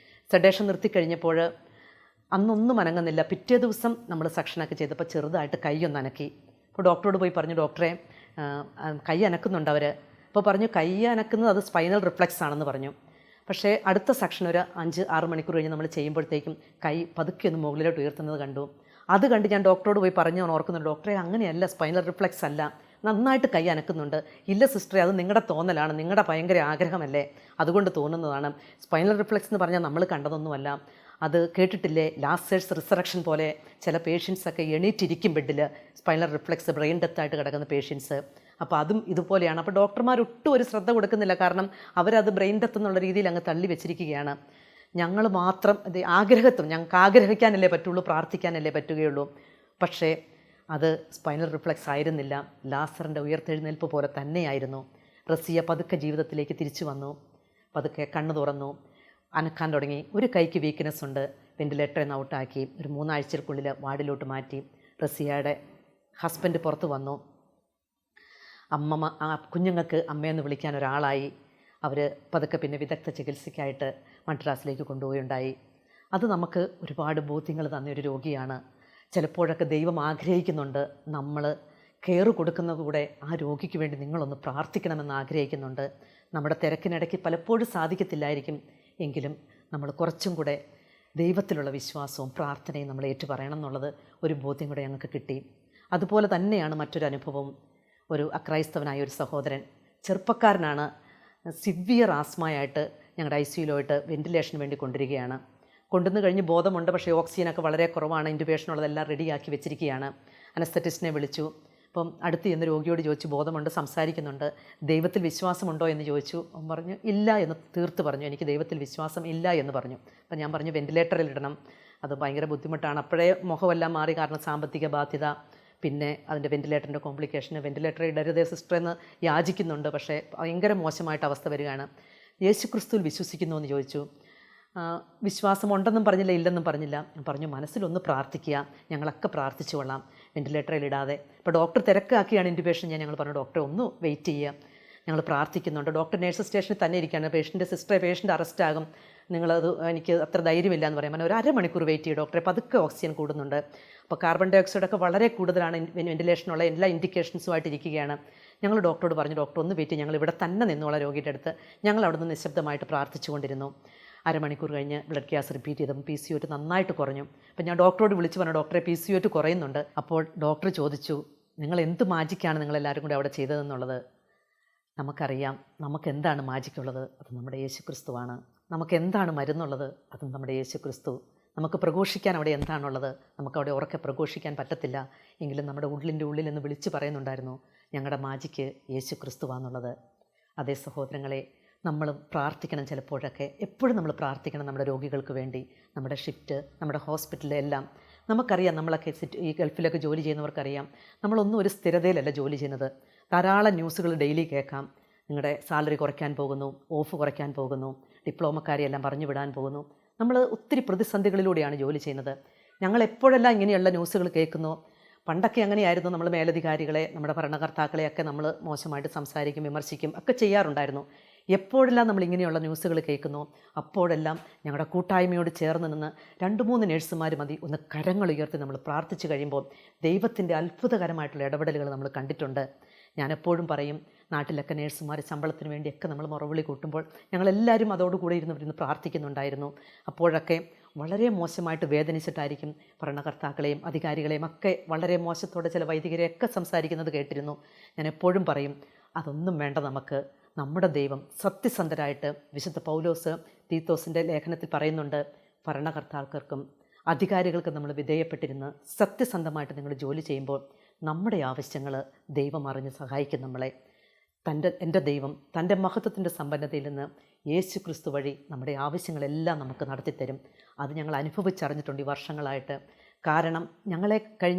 നിർത്തി കഴിഞ്ഞപ്പോൾ അന്നൊന്നും അനങ്ങുന്നില്ല. പിറ്റേ ദിവസം നമ്മൾ സക്ഷനൊക്കെ ചെയ്തപ്പോൾ ചെറുതായിട്ട് കൈയൊന്ന് അനക്കി. അപ്പോൾ ഡോക്ടറോട് പോയി പറഞ്ഞു, ഡോക്ടറെ കൈ അനക്കുന്നുണ്ട് അവർ. അപ്പോൾ പറഞ്ഞു കൈ അനക്കുന്നത് അത് സ്പൈനൽ റിഫ്ലക്സ് ആണെന്ന് പറഞ്ഞു. പക്ഷേ അടുത്ത സെക്ഷൻ ഒരു 5-6 മണിക്കൂർ കഴിഞ്ഞ് നമ്മൾ ചെയ്യുമ്പോഴത്തേക്കും കൈ പതുക്കെ ഒന്ന് മുകളിലോട്ട് ഉയർത്തുന്നത് കണ്ടു. അത് കണ്ട് ഞാൻ ഡോക്ടറോട് പോയി പറഞ്ഞു ഓർക്കുന്നുണ്ട്, ഡോക്ടറെ അങ്ങനെയല്ല, സ്പൈനൽ റിഫ്ലക്സ് അല്ല, നന്നായിട്ട് കൈ അനക്കുന്നുണ്ട്. ഇല്ല സിസ്റ്ററെ, അത് നിങ്ങളുടെ തോന്നലാണ്, നിങ്ങളുടെ ഭയങ്കര ആഗ്രഹമല്ലേ, അതുകൊണ്ട് തോന്നുന്നതാണ്. സ്പൈനൽ റിഫ്ലക്സ് എന്ന് പറഞ്ഞാൽ നമ്മൾ കണ്ടതൊന്നുമല്ല. അത് കേട്ടിട്ടില്ലേ, ലാസേഴ്സ് റിസറക്ഷൻ പോലെ ചില പേഷ്യൻസൊക്കെ എണീറ്റിരിക്കും ബെഡിൽ, സ്പൈനൽ റിഫ്ലക്സ് ബ്രെയിൻ ഡെത്തായിട്ട് കിടക്കുന്ന പേഷ്യൻസ്. അപ്പോൾ അതും ഇതുപോലെയാണ്. അപ്പോൾ ഡോക്ടർമാർ ഒട്ടും ഒരു ശ്രദ്ധ കൊടുക്കുന്നില്ല. കാരണം അവരത് ബ്രെയിൻ ഡെത്ത് എന്നുള്ള രീതിയിൽ അങ്ങ് തള്ളി വെച്ചിരിക്കുകയാണ്. ഞങ്ങൾ മാത്രം ഇത് ഞങ്ങൾക്ക് ആഗ്രഹിക്കാനല്ലേ പറ്റുള്ളൂ, പ്രാർത്ഥിക്കാനല്ലേ പറ്റുകയുള്ളൂ. പക്ഷേ അത് സ്പൈനൽ റിഫ്ലക്സ് ആയിരുന്നില്ല, ലാസറിൻ്റെ ഉയർത്തെഴുന്നേൽപ്പ് പോലെ തന്നെയായിരുന്നു. റസിയ പതുക്കെ ജീവിതത്തിലേക്ക് തിരിച്ചു വന്നു. പതുക്കെ കണ്ണു തുറന്നു, അനക്കാൻ തുടങ്ങി. ഒരു കൈക്ക് വീക്ക്നെസ് ഉണ്ട്. വെൻറ്റിലേറ്ററിൽ നിന്ന് ഔട്ടാക്കി. ഒരു 3 ആഴ്ചകൾക്കുള്ളിൽ വാർഡിലോട്ട് മാറ്റി. റസിയയുടെ ഹസ്ബൻഡ് പുറത്ത് വന്നു. കുഞ്ഞുങ്ങൾക്ക് അമ്മയെന്ന് വിളിക്കാൻ ഒരാളായി. അവർ പതുക്കെ പിന്നെ വിദഗ്ധ ചികിത്സയ്ക്കായിട്ട് മദ്രാസിലേക്ക് കൊണ്ടുപോയുണ്ടായി. അത് നമുക്ക് ഒരുപാട് ബോധ്യങ്ങൾ തന്നൊരു രോഗിയാണ്. ചിലപ്പോഴൊക്കെ ദൈവം ആഗ്രഹിക്കുന്നുണ്ട്, നമ്മൾ കെയർ കൊടുക്കുന്ന കൂടെ ആ രോഗിക്ക് വേണ്ടി നിങ്ങളൊന്ന് പ്രാർത്ഥിക്കണമെന്ന് ആഗ്രഹിക്കുന്നുണ്ട്. നമ്മുടെ തിരക്കിനിടയ്ക്ക് പലപ്പോഴും സാധിക്കത്തില്ലായിരിക്കും, എങ്കിലും നമ്മൾ കുറച്ചും കൂടെ ദൈവത്തിലുള്ള വിശ്വാസവും പ്രാർത്ഥനയും നമ്മൾ ഏറ്റുപറയണം എന്നുള്ളത് ഒരു ബോധ്യം കൂടെ ഞങ്ങൾക്ക് കിട്ടി. അതുപോലെ തന്നെയാണ് മറ്റൊരു അനുഭവം. ഒരു അക്രൈസ്തവനായ ഒരു സഹോദരൻ, ചെറുപ്പക്കാരനാണ്, സിവിയർ ആസ്മയായിട്ട് ഞങ്ങളുടെ ICUയിലോട്ട് വെൻറ്റിലേഷന് വേണ്ടി കൊണ്ടുവരികയാണ്. കൊണ്ടുവന്ന് കഴിഞ്ഞ് ബോധമുണ്ട്, പക്ഷേ ഓക്സിജനൊക്കെ വളരെ കുറവാണ്. ഇൻറ്റുബേഷനുള്ളതെല്ലാം റെഡിയാക്കി വെച്ചിരിക്കുകയാണ്. അനസ്തറ്റിസ്റ്റിനെ വിളിച്ചു. അപ്പം അടുത്ത് ചെന്ന് രോഗിയോട് ചോദിച്ചു, ബോധമുണ്ട്, സംസാരിക്കുന്നുണ്ട്, ദൈവത്തിൽ വിശ്വാസമുണ്ടോ എന്ന് ചോദിച്ചു. അവൻ പറഞ്ഞു ഇല്ല എന്ന് തീർത്ത് പറഞ്ഞു, എനിക്ക് ദൈവത്തിൽ വിശ്വാസം ഇല്ല എന്ന് പറഞ്ഞു. അപ്പം ഞാൻ പറഞ്ഞു വെൻറ്റിലേറ്ററിൽ ഇടണം, അത് ഭയങ്കര ബുദ്ധിമുട്ടാണ്. അപ്പോഴേ മുഖമെല്ലാം മാറി, കാരണം സാമ്പത്തിക ബാധ്യത, പിന്നെ അതിൻ്റെ വെൻറ്റിലേറ്ററിൻ്റെ കോംപ്ലിക്കേഷന്. വെൻറ്റിലേറ്റർ ഇടരുതേ സിസ്റ്റർ എന്ന് യാചിക്കുന്നുണ്ട്, പക്ഷേ ഭയങ്കര മോശമായിട്ട് അവസ്ഥ വരികയാണ്. യേശുക്രിസ്തുവിൽ വിശ്വസിക്കുന്നു എന്ന് ചോദിച്ചു. വിശ്വാസമുണ്ടെന്നും പറഞ്ഞില്ല, ഇല്ലെന്നും പറഞ്ഞില്ല. ഞാൻ പറഞ്ഞു, മനസ്സിലൊന്ന് പ്രാർത്ഥിക്കുക, ഞങ്ങളൊക്കെ പ്രാർത്ഥിച്ചു കൊള്ളാം, വെൻറ്റിലേറ്ററിൽ ഇടാതെ. ഇപ്പോൾ ഡോക്ടർ തിരക്കാക്കിയാണ് ഇൻറ്റുബേഷൻ. ഞങ്ങൾ പറഞ്ഞു, ഡോക്ടറെ ഒന്ന് വെയിറ്റ് ചെയ്യുക, ഞങ്ങൾ പ്രാർത്ഥിക്കുന്നുണ്ട്. ഡോക്ടർ നേഴ്സ് സ്റ്റേഷനിൽ തന്നെ ഇരിക്കുകയാണ്. പേഷ്യൻ്റ് അറസ്റ്റ് ആകും, നിങ്ങളത് എനിക്ക് അത്ര ധൈര്യമില്ല എന്ന് പറയാം. ഒരു അരമണിക്കൂർ വെയിറ്റ് ചെയ്യും ഡോക്ടറെ, പതുക്കെ ഓക്സിജൻ കൂടുന്നുണ്ട്. അപ്പോൾ കാർബൺ ഡൈ ഓക്സൈഡൊക്കെ വളരെ കൂടുതലാണ്, വെൻറ്റിലേഷനുള്ള എല്ലാ ഇൻഡിക്കേഷൻസുമായിട്ട് ഇരിക്കുകയാണ്. ഞങ്ങൾ ഡോക്ടറോട് പറഞ്ഞു, ഡോക്ടർ ഒന്ന് വെയിറ്റ് ചെയ്യും, ഞങ്ങൾ ഇവിടെ തന്നെ നിന്നോളാം രോഗിയുടെ അടുത്ത്. ഞങ്ങൾ അവിടെ നിന്ന് നിശബ്ദമായിട്ട് പ്രാർത്ഥിച്ചുകൊണ്ടിരുന്നു. അരമണിക്കൂർ കഴിഞ്ഞ് ബ്ലഡ് ഗ്യാസ് റിപ്പീറ്റ് ചെയ്തപ്പോൾ PCOT നന്നായിട്ട് കുറഞ്ഞു. അപ്പം ഞാൻ ഡോക്ടറോട് വിളിച്ച് പറഞ്ഞു, ഡോക്ടറെ PCOT കുറയുന്നുണ്ട്. അപ്പോൾ ഡോക്ടർ ചോദിച്ചു, നിങ്ങൾ എന്ത് മാജിക്കാണ് നിങ്ങളെല്ലാവരും കൂടി അവിടെ ചെയ്തതെന്നുള്ളത്. നമുക്കറിയാം നമുക്ക് എന്താണ് മാജിക്കുള്ളത്, അത് നമ്മുടെ യേശുക്രിസ്തുവാണ്. നമുക്ക് എന്താണ് മരുന്നുള്ളത്, അതും നമ്മുടെ യേശുക്രിസ്തു. നമുക്ക് പ്രഘോഷിക്കാൻ അവിടെ എന്താണുള്ളത്, നമുക്കവിടെ ഉറക്കെ പ്രഘോഷിക്കാൻ പറ്റത്തില്ല, എങ്കിലും നമ്മുടെ ഉള്ളിൻ്റെ ഉള്ളിൽ നിന്ന് വിളിച്ച് പറയുന്നുണ്ടായിരുന്നു, ഞങ്ങളുടെ മാജിക്ക് യേശുക്രിസ്തുവാന്നുള്ളത്. അതേ സഹോദരങ്ങളെ, നമ്മൾ പ്രാർത്ഥിക്കണം. ചിലപ്പോഴൊക്കെ എപ്പോഴും നമ്മൾ പ്രാർത്ഥിക്കണം നമ്മുടെ രോഗികൾക്ക് വേണ്ടി. നമ്മുടെ ഷിഫ്റ്റ്, നമ്മുടെ ഹോസ്പിറ്റലെല്ലാം നമുക്കറിയാം. നമ്മളൊക്കെ ഈ ഗൾഫിലൊക്കെ ജോലി ചെയ്യുന്നവർക്കറിയാം, നമ്മളൊന്നും ഒരു സ്ഥിരതയിലല്ല ജോലി ചെയ്യുന്നത്. ധാരാളം ന്യൂസുകൾ ഡെയിലി കേൾക്കാം. നിങ്ങളുടെ സാലറി കുറയ്ക്കാൻ പോകുന്നു, ഓഫ് കുറയ്ക്കാൻ പോകുന്നു, ഡിപ്ലോമക്കാരെയെല്ലാം പറഞ്ഞു വിടാൻ പോകുന്നു. നമ്മൾ ഒത്തിരി പ്രതിസന്ധികളിലൂടെയാണ് ജോലി ചെയ്യുന്നത്. ഞങ്ങൾ എപ്പോഴെല്ലാം ഇങ്ങനെയുള്ള ന്യൂസുകൾ കേൾക്കുന്നു, പണ്ടൊക്കെ അങ്ങനെയായിരുന്നു, നമ്മൾ മേലധികാരികളെ, നമ്മുടെ ഭരണകർത്താക്കളെയൊക്കെ നമ്മൾ മോശമായിട്ട് സംസാരിക്കും, വിമർശിക്കും ഒക്കെ ചെയ്യാറുണ്ടായിരുന്നു. എപ്പോഴെല്ലാം നമ്മൾ ഇങ്ങനെയുള്ള ന്യൂസുകൾ കേൾക്കുന്നു, അപ്പോഴെല്ലാം ഞങ്ങളുടെ കൂട്ടായ്മയോട് ചേർന്ന് നിന്ന് 2-3 നേഴ്സുമാർ മതി ഒന്ന് കരങ്ങൾ ഉയർത്തി നമ്മൾ പ്രാർത്ഥിച്ചു കഴിയുമ്പോൾ ദൈവത്തിൻ്റെ അത്ഭുതകരമായിട്ടുള്ള ഇടപെടലുകൾ നമ്മൾ കണ്ടിട്ടുണ്ട്. ഞാനെപ്പോഴും പറയും, നാട്ടിലൊക്കെ നേഴ്സുമാർ ശമ്പളത്തിന് വേണ്ടിയൊക്കെ നമ്മൾ മുറവിളി കൂട്ടുമ്പോൾ ഞങ്ങളെല്ലാവരും അതോടുകൂടി ഇരുന്ന് പ്രാർത്ഥിക്കുന്നുണ്ടായിരുന്നു. അപ്പോഴൊക്കെ വളരെ മോശമായിട്ട് വേദനിച്ചിട്ടായിരിക്കും ഭരണകർത്താക്കളെയും അധികാരികളെയും ഒക്കെ വളരെ മോശത്തോടെ ചില വൈദികരെയൊക്കെ സംസാരിക്കുന്നത് കേട്ടിരുന്നു. ഞാൻ എപ്പോഴും പറയും, അതൊന്നും വേണ്ട, നമുക്ക് നമ്മുടെ ദൈവം സത്യസന്ധരായിട്ട്, വിശുദ്ധ പൗലോസ് തീത്തോസിൻ്റെ ലേഖനത്തിൽ പറയുന്നുണ്ട്, ഭരണകർത്താക്കൾക്കും അധികാരികൾക്കും നമ്മൾ വിധേയപ്പെട്ടിരുന്ന് സത്യസന്ധമായിട്ട് നിങ്ങൾ ജോലി ചെയ്യുമ്പോൾ നമ്മുടെ ആവശ്യങ്ങൾ ദൈവം അറിഞ്ഞ് സഹായിക്കും നമ്മളെ. എൻ്റെ ദൈവം തൻ്റെ മഹത്വത്തിൻ്റെ സമ്പന്നതയിൽ നിന്ന് യേശുക്രിസ്തു വഴി നമ്മുടെ ആവശ്യങ്ങളെല്ലാം നമുക്ക് നടത്തിത്തരും. അത് ഞങ്ങൾ അനുഭവിച്ചറിഞ്ഞിട്ടുണ്ട് ഈ വർഷങ്ങളായിട്ട്. കാരണം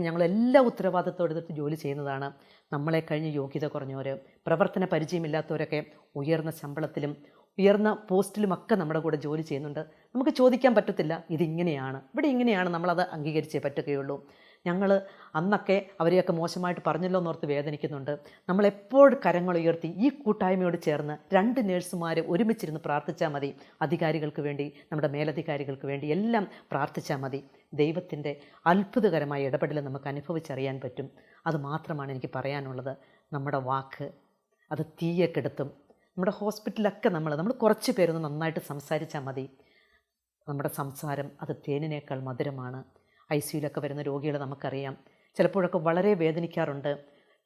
ഞങ്ങളെല്ലാ ഉത്തരവാദിത്തത്തോടെടുത്ത് ജോലി ചെയ്യുന്നതാണ്. നമ്മളെ കഴിഞ്ഞ് യോഗ്യത കുറഞ്ഞവർ, പ്രവർത്തന പരിചയമില്ലാത്തവരൊക്കെ ഉയർന്ന ശമ്പളത്തിലും ഉയർന്ന പോസ്റ്റിലുമൊക്കെ നമ്മുടെ കൂടെ ജോലി ചെയ്യുന്നുണ്ട്. നമുക്ക് ചോദിക്കാൻ പറ്റത്തില്ല, ഇതിങ്ങനെയാണ്, ഇവിടെ ഇങ്ങനെയാണ്, നമ്മളത് അംഗീകരിച്ചേ പറ്റുകയുള്ളൂ. ഞങ്ങൾ അന്നൊക്കെ അവരെയൊക്കെ മോശമായിട്ട് പറഞ്ഞല്ലോ എന്നോർത്ത് വേദനിക്കുന്നുണ്ട്. നമ്മളെപ്പോഴും കരങ്ങൾ ഉയർത്തി ഈ കൂട്ടായ്മയോട് ചേർന്ന് 2 നേഴ്സുമാർ ഒരുമിച്ചിരുന്ന് പ്രാർത്ഥിച്ചാൽ മതി. അധികാരികൾക്ക് വേണ്ടി, നമ്മുടെ മേലധികാരികൾക്ക് വേണ്ടി എല്ലാം പ്രാർത്ഥിച്ചാൽ മതി. ദൈവത്തിൻ്റെ അത്ഭുതകരമായ ഇടപെടൽ നമുക്ക് അനുഭവിച്ചറിയാൻ പറ്റും. അത് മാത്രമാണ് എനിക്ക് പറയാനുള്ളത്. നമ്മുടെ വാക്ക് അത് തീയെ കെടുത്തും. നമ്മുടെ ഹോസ്പിറ്റലിലൊക്കെ നമ്മൾ കുറച്ച് പേരൊന്ന് നന്നായിട്ട് സംസാരിച്ചാൽ മതി. നമ്മുടെ സംസാരം അത് തേനിനേക്കാൾ മധുരമാണ്. ICUലൊക്കെ വരുന്ന രോഗികളെ നമുക്കറിയാം, ചിലപ്പോഴൊക്കെ വളരെ വേദനിക്കാറുണ്ട്.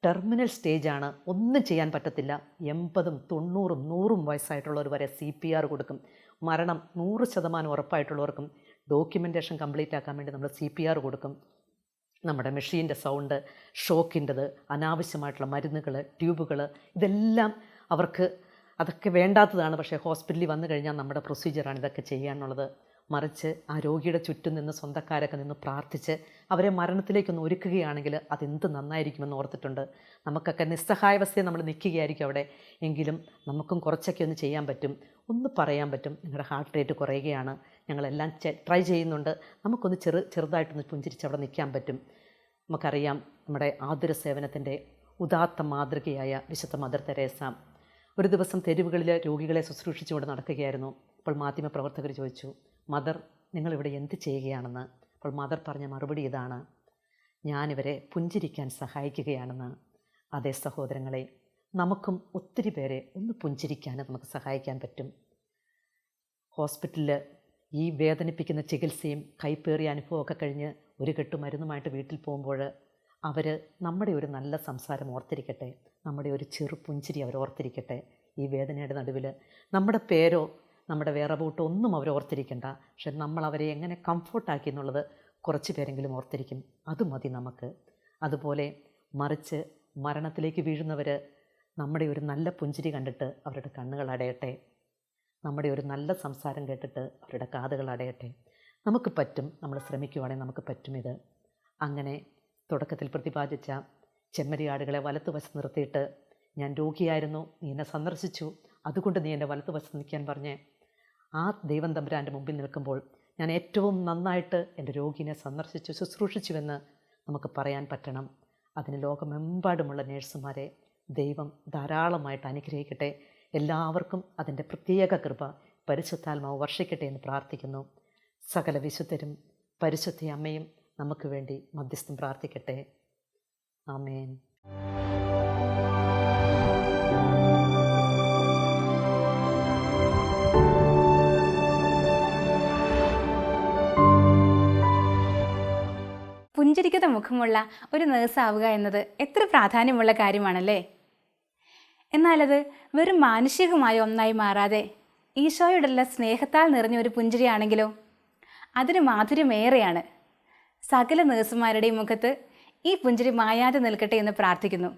ടെർമിനൽ സ്റ്റേജാണ്, ഒന്നും ചെയ്യാൻ പറ്റത്തില്ല. 80, 90, 100 വയസ്സായിട്ടുള്ളവർ വരെ CPR കൊടുക്കും. മരണം 100% ഉറപ്പായിട്ടുള്ളവർക്കും ഡോക്യുമെൻറ്റേഷൻ കംപ്ലീറ്റ് ആക്കാൻ വേണ്ടി നമ്മൾ CPR കൊടുക്കും. നമ്മുടെ മെഷീൻ്റെ സൗണ്ട്, ഷോക്കിൻ്റെത്, അനാവശ്യമായിട്ടുള്ള മരുന്നുകൾ, ട്യൂബുകൾ, ഇതെല്ലാം അതൊക്കെ വേണ്ടാത്തതാണ്. പക്ഷേ ഹോസ്പിറ്റലിൽ വന്നു കഴിഞ്ഞാൽ നമ്മുടെ പ്രൊസീജിയറാണ് ഇതൊക്കെ ചെയ്യാനുള്ളത്. മറിച്ച് ആ രോഗിയുടെ ചുറ്റും നിന്ന് സ്വന്തക്കാരൊക്കെ നിന്ന് പ്രാർത്ഥിച്ച് അവരെ മരണത്തിലേക്കൊന്ന് ഒരുക്കുകയാണെങ്കിൽ അതെന്ത് നന്നായിരിക്കുമെന്ന് ഓർത്തിട്ടുണ്ട്. നമുക്കൊക്കെ നിസ്സഹായാവസ്ഥയെ നമ്മൾ നിൽക്കുകയായിരിക്കും അവിടെ, എങ്കിലും നമുക്കും കുറച്ചൊക്കെ ഒന്ന് ചെയ്യാൻ പറ്റും, ഒന്ന് പറയാൻ പറ്റും, നിങ്ങളുടെ ഹാർട്ട് റേറ്റ് കുറയുകയാണ്, ഞങ്ങളെല്ലാം ട്രൈ ചെയ്യുന്നുണ്ട്, നമുക്കൊന്ന് ചെറുതായിട്ടൊന്ന് പുഞ്ചിരിച്ച് അവിടെ നിൽക്കാൻ പറ്റും. നമുക്കറിയാം, നമ്മുടെ ആതുര സേവനത്തിൻ്റെ ഉദാത്ത മാതൃകയായ വിശുദ്ധ മദർ തെരേസ ഒരു ദിവസം തെരുവുകളിൽ രോഗികളെ ശുശ്രൂഷിച്ചുകൊണ്ട് നടക്കുകയായിരുന്നു. അപ്പോൾ മാധ്യമപ്രവർത്തകർ ചോദിച്ചു, മദർ, നിങ്ങളിവിടെ എന്ത് ചെയ്യുകയാണെന്ന്. അപ്പോൾ മദർ പറഞ്ഞ മറുപടി ഇതാണ്, ഞാനിവരെ പുഞ്ചിരിക്കാൻ സഹായിക്കുകയാണെന്ന്. അതേ സഹോദരങ്ങളെ, നമുക്കും ഒത്തിരി പേരെ ഒന്ന് പുഞ്ചിരിക്കാൻ നമുക്ക് സഹായിക്കാൻ പറ്റും. ഹോസ്പിറ്റലിൽ ഈ വേദനിപ്പിക്കുന്ന ചികിത്സയും കൈപ്പേറിയ അനുഭവമൊക്കെ കഴിഞ്ഞ് ഒരു കെട്ടു മരുന്നുമായിട്ട് വീട്ടിൽ പോകുമ്പോൾ അവർ നമ്മുടെ ഒരു നല്ല സംസാരം ഓർത്തിരിക്കട്ടെ, നമ്മുടെ ഒരു ചെറു പുഞ്ചിരി അവർ ഓർത്തിരിക്കട്ടെ. ഈ വേദനയുടെ നടുവിൽ നമ്മുടെ പേരോ നമ്മുടെ വേറെ ബൂട്ടോ ഒന്നും അവർ ഓർത്തിരിക്കണ്ട. പക്ഷെ നമ്മൾ അവരെ എങ്ങനെ കംഫർട്ടാക്കി എന്നുള്ളത് കുറച്ച് പേരെങ്കിലും ഓർത്തിരിക്കും. അത് മതി നമുക്ക്. അതുപോലെ മറിച്ച് മരണത്തിലേക്ക് വീഴുന്നവർ നമ്മുടെ ഒരു നല്ല പുഞ്ചിരി കണ്ടിട്ട് അവരുടെ കണ്ണുകൾ അടയട്ടെ, നമ്മുടെ ഒരു നല്ല സംസാരം കേട്ടിട്ട് അവരുടെ കാതുകൾ അടയട്ടെ. നമുക്ക് പറ്റും, നമ്മൾ ശ്രമിക്കുവാണെങ്കിൽ നമുക്ക് പറ്റും ഇത്. അങ്ങനെ തുടക്കത്തിൽ പ്രതിപാദിച്ച ചെമ്മരിയാടുകളെ വലത്തുവശത്ത് നിർത്തിയിട്ട്, ഞാൻ രോഗിയായിരുന്നു, നീ എന്നെ സന്ദർശിച്ചു, അതുകൊണ്ട് നീ എൻ്റെ വലതുവശത്ത് നിൽക്കാൻ പറഞ്ഞ് ആ ദൈവം തമ്പുരാൻ്റെ മുമ്പിൽ നിൽക്കുമ്പോൾ ഞാൻ ഏറ്റവും നന്നായിട്ട് എൻ്റെ രോഗിനെ സന്ദർശിച്ചു ശുശ്രൂഷിച്ചുവെന്ന് നമുക്ക് പറയാൻ പറ്റണം. അതിന് ലോകമെമ്പാടുമുള്ള നേഴ്സുമാരെ ദൈവം ധാരാളമായിട്ട് അനുഗ്രഹിക്കട്ടെ. എല്ലാവർക്കും അതിൻ്റെ പ്രത്യേക കൃപ പരിശുദ്ധാത്മാവ് വർഷിക്കട്ടെ എന്ന് പ്രാർത്ഥിക്കുന്നു. സകല വിശുദ്ധരും പരിശുദ്ധ അമ്മയും നമുക്ക് വേണ്ടി മധ്യസ്ഥം പ്രാർത്ഥിക്കട്ടെ. ആമേൻ. പുഞ്ചിരിക്കുന്ന മുഖമുള്ള ഒരു നേഴ്സാവുക എന്നത് എത്ര പ്രാധാന്യമുള്ള കാര്യമാണല്ലേ. എന്നാലത് വെറും മാനുഷികമായ ഒന്നായി മാറാതെ ഈശോയോടുള്ള സ്നേഹത്താൽ നിറഞ്ഞ ഒരു പുഞ്ചിരിയാണെങ്കിലോ അതിന് മാധുര്യമേറെയാണ്. സകല നേഴ്സുമാരുടെയും മുഖത്ത് ഈ പുഞ്ചിരി മായാതെ നിൽക്കട്ടെ എന്ന് പ്രാർത്ഥിക്കുന്നു.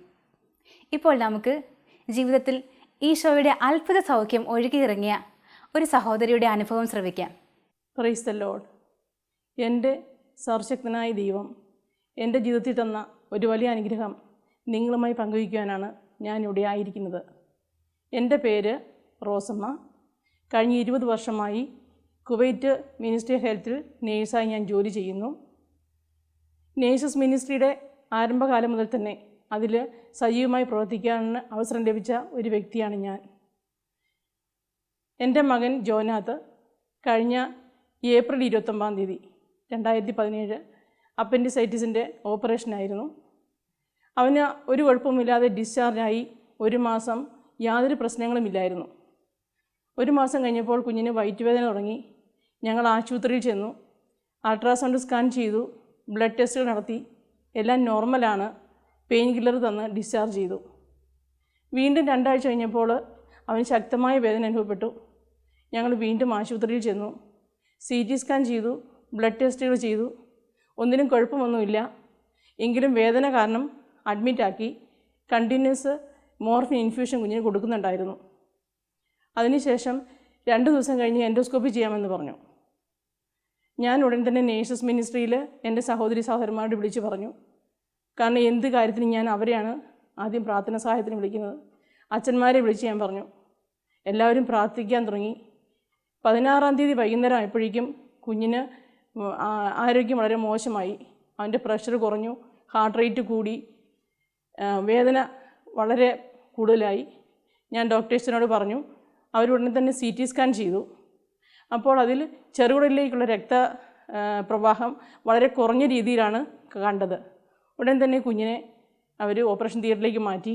ഇപ്പോൾ നമുക്ക് ജീവിതത്തിൽ ഈശോയുടെ അത്ഭുത സൗഖ്യം ഒഴുകിയിറങ്ങിയ ഒരു സഹോദരിയുടെ അനുഭവം ശ്രവിക്കാം. Praise the Lord. എൻ്റെ സർവശക്തനായ ദൈവം എൻ്റെ ജീവിതത്തിൽ തന്ന ഒരു വലിയ അനുഗ്രഹം നിങ്ങളുമായി പങ്കുവയ്ക്കുവാനാണ് ഞാനിവിടെ ആയിരിക്കുന്നത്. എൻ്റെ പേര് റോസമ്മ. കഴിഞ്ഞ 20 വർഷമായി കുവൈറ്റ് മിനിസ്ട്രി ഓഫ് ഹെൽത്തിൽ നേഴ്സായി ഞാൻ ജോലി ചെയ്യുന്നു. നേഴ്സസ് മിനിസ്ട്രിയുടെ ആരംഭകാലം മുതൽ തന്നെ അതിൽ സജീവമായി പ്രവർത്തിക്കാനുള്ള അവസരം ലഭിച്ച ഒരു വ്യക്തിയാണ് ഞാൻ. എൻ്റെ മകൻ ജോനാഥ് കഴിഞ്ഞ ഏപ്രിൽ 29 2017 അപ്പൻഡിസൈറ്റിസിൻ്റെ ഓപ്പറേഷനായിരുന്നു. അവന് ഒരു കുഴപ്പമില്ലാതെ ഡിസ്ചാർജായി 1 മാസം യാതൊരു പ്രശ്നങ്ങളുമില്ലായിരുന്നു. 1 മാസം കഴിഞ്ഞപ്പോൾ കുഞ്ഞിന് വയറ്റുവേദന തുടങ്ങി. ഞങ്ങൾ ആശുപത്രിയിൽ ചെന്നു, അൾട്രാസൗണ്ട് സ്കാൻ ചെയ്തു, ബ്ലഡ് ടെസ്റ്റുകൾ നടത്തി. എല്ലാം നോർമലാണ്. പെയിൻ കില്ലർ തന്ന് ഡിസ്ചാർജ് ചെയ്തു. വീണ്ടും 2 ആഴ്ച കഴിഞ്ഞപ്പോൾ അവന് ശക്തമായ വേദന അനുഭവപ്പെട്ടു. ഞങ്ങൾ വീണ്ടും ആശുപത്രിയിൽ ചെന്നു, CT സ്കാൻ ചെയ്തു, ബ്ലഡ് ടെസ്റ്റുകൾ ചെയ്തു. ഒന്നിനും കുഴപ്പമൊന്നുമില്ല. എങ്കിലും വേദന കാരണം അഡ്മിറ്റാക്കി കണ്ടിന്യൂസ് മോർഫിൻ ഇൻഫ്യൂഷൻ കുഞ്ഞിന് കൊടുക്കുന്നുണ്ടായിരുന്നു. അതിനുശേഷം 2 ദിവസം കഴിഞ്ഞ് എൻഡോസ്കോപ്പി ചെയ്യാമെന്ന് പറഞ്ഞു. ഞാൻ ഉടൻ തന്നെ നേഴ്സസ് മിനിസ്ട്രിയിൽ എൻ്റെ സഹോദരന്മാരോട് വിളിച്ചു പറഞ്ഞു. കാരണം എന്ത് കാര്യത്തിനും ഞാൻ അവരെയാണ് ആദ്യം പ്രാർത്ഥന സഹായത്തിന് വിളിക്കുന്നത്. അച്ഛന്മാരെ വിളിച്ച് ഞാൻ പറഞ്ഞു. എല്ലാവരും പ്രാർത്ഥിക്കാൻ തുടങ്ങി. 16-ാം തീയതി വൈകുന്നേരം ആയപ്പോഴേക്കും കുഞ്ഞിന് ആരോഗ്യം വളരെ മോശമായി. അവൻ്റെ പ്രഷർ കുറഞ്ഞു, ഹാർട്ട് റേറ്റ് കൂടി, വേദന വളരെ കൂടുതലായി. ഞാൻ ഡോക്ടേഴ്സിനോട് പറഞ്ഞു. അവരുടനെ തന്നെ CT സ്കാൻ ചെയ്തു. അപ്പോൾ അതിൽ ചെറുകുടലിലേക്കുള്ള പ്രവാഹം വളരെ കുറഞ്ഞ രീതിയിലാണ് കണ്ടത്. ഉടൻ തന്നെ കുഞ്ഞിനെ അവർ ഓപ്പറേഷൻ തിയേറ്ററിലേക്ക് മാറ്റി.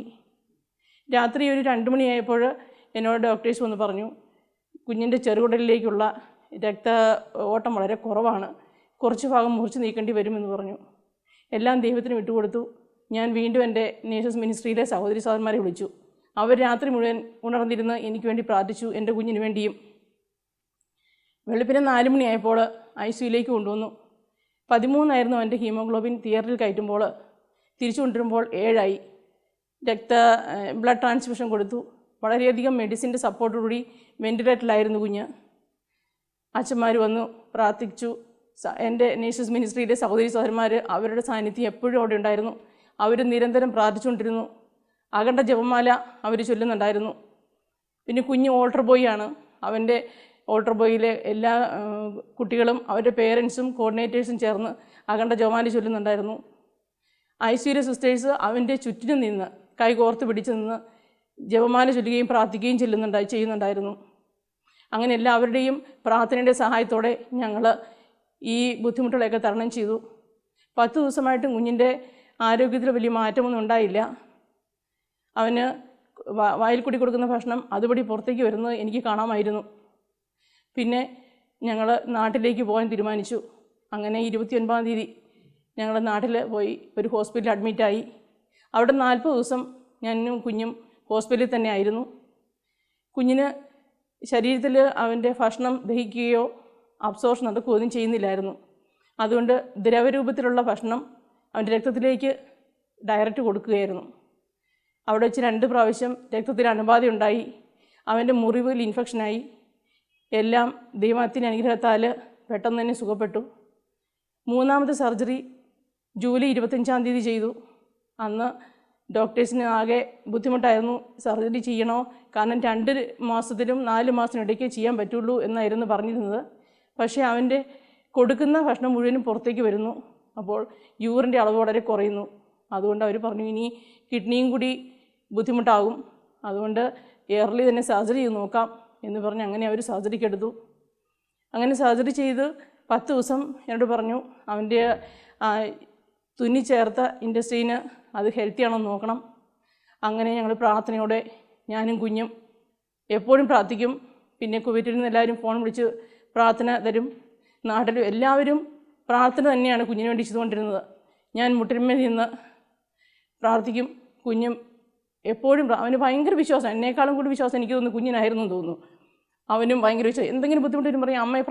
രാത്രി ഒരു 2 മണിയായപ്പോൾ എന്നോട് ഡോക്ടേഴ്സ് വന്ന് പറഞ്ഞു, കുഞ്ഞിൻ്റെ ചെറുകുടലിലേക്കുള്ള ഓട്ടം വളരെ കുറവാണ്, കുറച്ച് ഭാഗം മുറിച്ച് നീക്കേണ്ടി വരുമെന്ന് പറഞ്ഞു. എല്ലാം ദൈവത്തിന് വിട്ടുകൊടുത്തു. ഞാൻ വീണ്ടും എൻ്റെ നേഴ്സസ് മിനിസ്ട്രിയിലെ സഹോദരന്മാരെ വിളിച്ചു. അവർ രാത്രി മുഴുവൻ ഉണർന്നിരുന്ന് എനിക്ക് വേണ്ടി പ്രാർത്ഥിച്ചു, എൻ്റെ കുഞ്ഞിന് വേണ്ടിയും. വെളുപ്പിനെ 4 മണിയായപ്പോൾ ICUയിലേക്ക് കൊണ്ടുവന്നു. 13 അവൻ്റെ ഹീമോഗ്ലോബിൻ തിയേറ്ററിൽ കയറ്റുമ്പോൾ തിരിച്ചു കൊണ്ടുവരുമ്പോൾ 7 ബ്ലഡ് ട്രാൻസ്ഫ്യൂഷൻ കൊടുത്തു. വളരെയധികം മെഡിസിൻ്റെ സപ്പോർട്ടോടുകൂടി വെൻറ്റിലേറ്ററിലായിരുന്നു കുഞ്ഞ്. അച്ഛന്മാർ വന്നു പ്രാർത്ഥിച്ചു. എൻ്റെ നേഴ്സസ് മിനിസ്ട്രിയിലെ സഹോദരന്മാർ അവരുടെ സാന്നിധ്യം എപ്പോഴും അവിടെ ഉണ്ടായിരുന്നു. അവർ നിരന്തരം പ്രാർത്ഥിച്ചുകൊണ്ടിരുന്നു. അഖണ്ഡ ജപമാല അവർ ചൊല്ലുന്നുണ്ടായിരുന്നു. പിന്നെ കുഞ്ഞ് ഓൾട്ടർ ബോയ് ആണ്. അവൻ്റെ ഓൾട്ടർ ബോയിലെ എല്ലാ കുട്ടികളും അവരുടെ പേരൻസും കോർഡിനേറ്റേഴ്സും ചേർന്ന് അഖണ്ഡ ജപമാല ചൊല്ലുന്നുണ്ടായിരുന്നു. ICUയിലെ സിസ്റ്റേഴ്സ് അവൻ്റെ ചുറ്റിനും നിന്ന് കൈകോർത്ത് പിടിച്ച് നിന്ന് ജപമാല ചൊല്ലുകയും പ്രാർത്ഥിക്കുകയും ചെയ്യുന്നുണ്ടായിരുന്നു. അങ്ങനെ എല്ലാവരുടെയും പ്രാർത്ഥനയുടെ സഹായത്തോടെ ഞങ്ങൾ ഈ ബുദ്ധിമുട്ടുകളൊക്കെ തരണം ചെയ്തു. 10 ദിവസമായിട്ടും കുഞ്ഞിൻ്റെ ആരോഗ്യത്തിൽ വലിയ മാറ്റമൊന്നും ഉണ്ടായില്ല. അവന് വായിൽ കൂടി കൊടുക്കുന്ന ഭക്ഷണം അതുപടി പുറത്തേക്ക് വരുന്നത് എനിക്ക് കാണാമായിരുന്നു. പിന്നെ ഞങ്ങൾ നാട്ടിലേക്ക് പോകാൻ തീരുമാനിച്ചു. അങ്ങനെ 29-ാം തീയതി ഞങ്ങൾ നാട്ടിൽ പോയി ഒരു ഹോസ്പിറ്റലിൽ അഡ്മിറ്റായി. അവിടെ 40 ദിവസം ഞാനും കുഞ്ഞും ഹോസ്പിറ്റലിൽ തന്നെ ആയിരുന്നു. കുഞ്ഞിന് ശരീരത്തിൽ അവൻ്റെ ഭക്ഷണം ദഹിക്കുകയോ അബ്സോർഷൻ നടക്കുകയൊന്നും ചെയ്യുന്നില്ലായിരുന്നു. അതുകൊണ്ട് ദ്രവരൂപത്തിലുള്ള ഭക്ഷണം അവൻ്റെ രക്തത്തിലേക്ക് ഡയറക്റ്റ് കൊടുക്കുകയായിരുന്നു. അവിടെ വെച്ച് 2 പ്രാവശ്യം രക്തത്തിൽ അണുബാധ ഉണ്ടായി. അവൻ്റെ മുറിവിൽ ഇൻഫെക്ഷനായി. എല്ലാം ദൈവത്തിൻ്റെ അനുഗ്രഹത്താൽ പെട്ടെന്ന് തന്നെ സുഖപ്പെട്ടു. 3ാമത്തെ സർജറി ജൂലൈ 25-ാം തീയതി ചെയ്തു. അന്ന് ഡോക്ടേഴ്സിന് ആകെ ബുദ്ധിമുട്ടായിരുന്നു. സർജറി ചെയ്യണോ, കാരണം 2 മാസത്തിലും 4 മാസത്തിനിടയ്ക്ക് ചെയ്യാൻ പറ്റുള്ളൂ എന്നായിരുന്നു പറഞ്ഞിരുന്നത്. പക്ഷേ അവൻ്റെ കൊടുക്കുന്ന ഭക്ഷണം മുഴുവനും പുറത്തേക്ക് വരുന്നു. അപ്പോൾ യൂറിൻ്റെ അളവ് വളരെ കുറയുന്നു. അതുകൊണ്ട് അവർ പറഞ്ഞു ഇനി കിഡ്നിയും കൂടി ബുദ്ധിമുട്ടാകും, അതുകൊണ്ട് എയർലി തന്നെ സർജറി ചെയ്ത് നോക്കാം എന്ന് പറഞ്ഞ് അങ്ങനെ അവർ സർജറിക്ക് എടുത്തു. അങ്ങനെ സർജറി ചെയ്ത് 10 ദിവസം എന്നോട് പറഞ്ഞു അവൻ്റെ തുന്നി ചേർത്ത ഇൻഡസ്ട്രീന് അത് ഹെൽത്തി ആണോ എന്ന് നോക്കണം. അങ്ങനെ ഞങ്ങൾ പ്രാർത്ഥനയോടെ ഞാനും കുഞ്ഞും എപ്പോഴും പ്രാർത്ഥിക്കും. പിന്നെ കുവൈറ്റിൽ നിന്ന് എല്ലാവരും ഫോൺ വിളിച്ച് പ്രാർത്ഥന തരും. നാട്ടിലും എല്ലാവരും പ്രാർത്ഥന തന്നെയാണ് കുഞ്ഞിന് വേണ്ടി ചെയ്തുകൊണ്ടിരുന്നത്. ഞാൻ മുട്ടിന്മേൽ നിന്ന് പ്രാർത്ഥിക്കും. കുഞ്ഞും എപ്പോഴും അവന് ഭയങ്കര വിശ്വാസം, എന്നേക്കാളും കൂടി വിശ്വാസം എനിക്ക് തോന്നുന്നു കുഞ്ഞിനായിരുന്നു തോന്നുന്നു. അവനും ഭയങ്കര വിശ്വാസം. എന്തെങ്കിലും ബുദ്ധിമുട്ട് വരും പറയും അമ്മയെ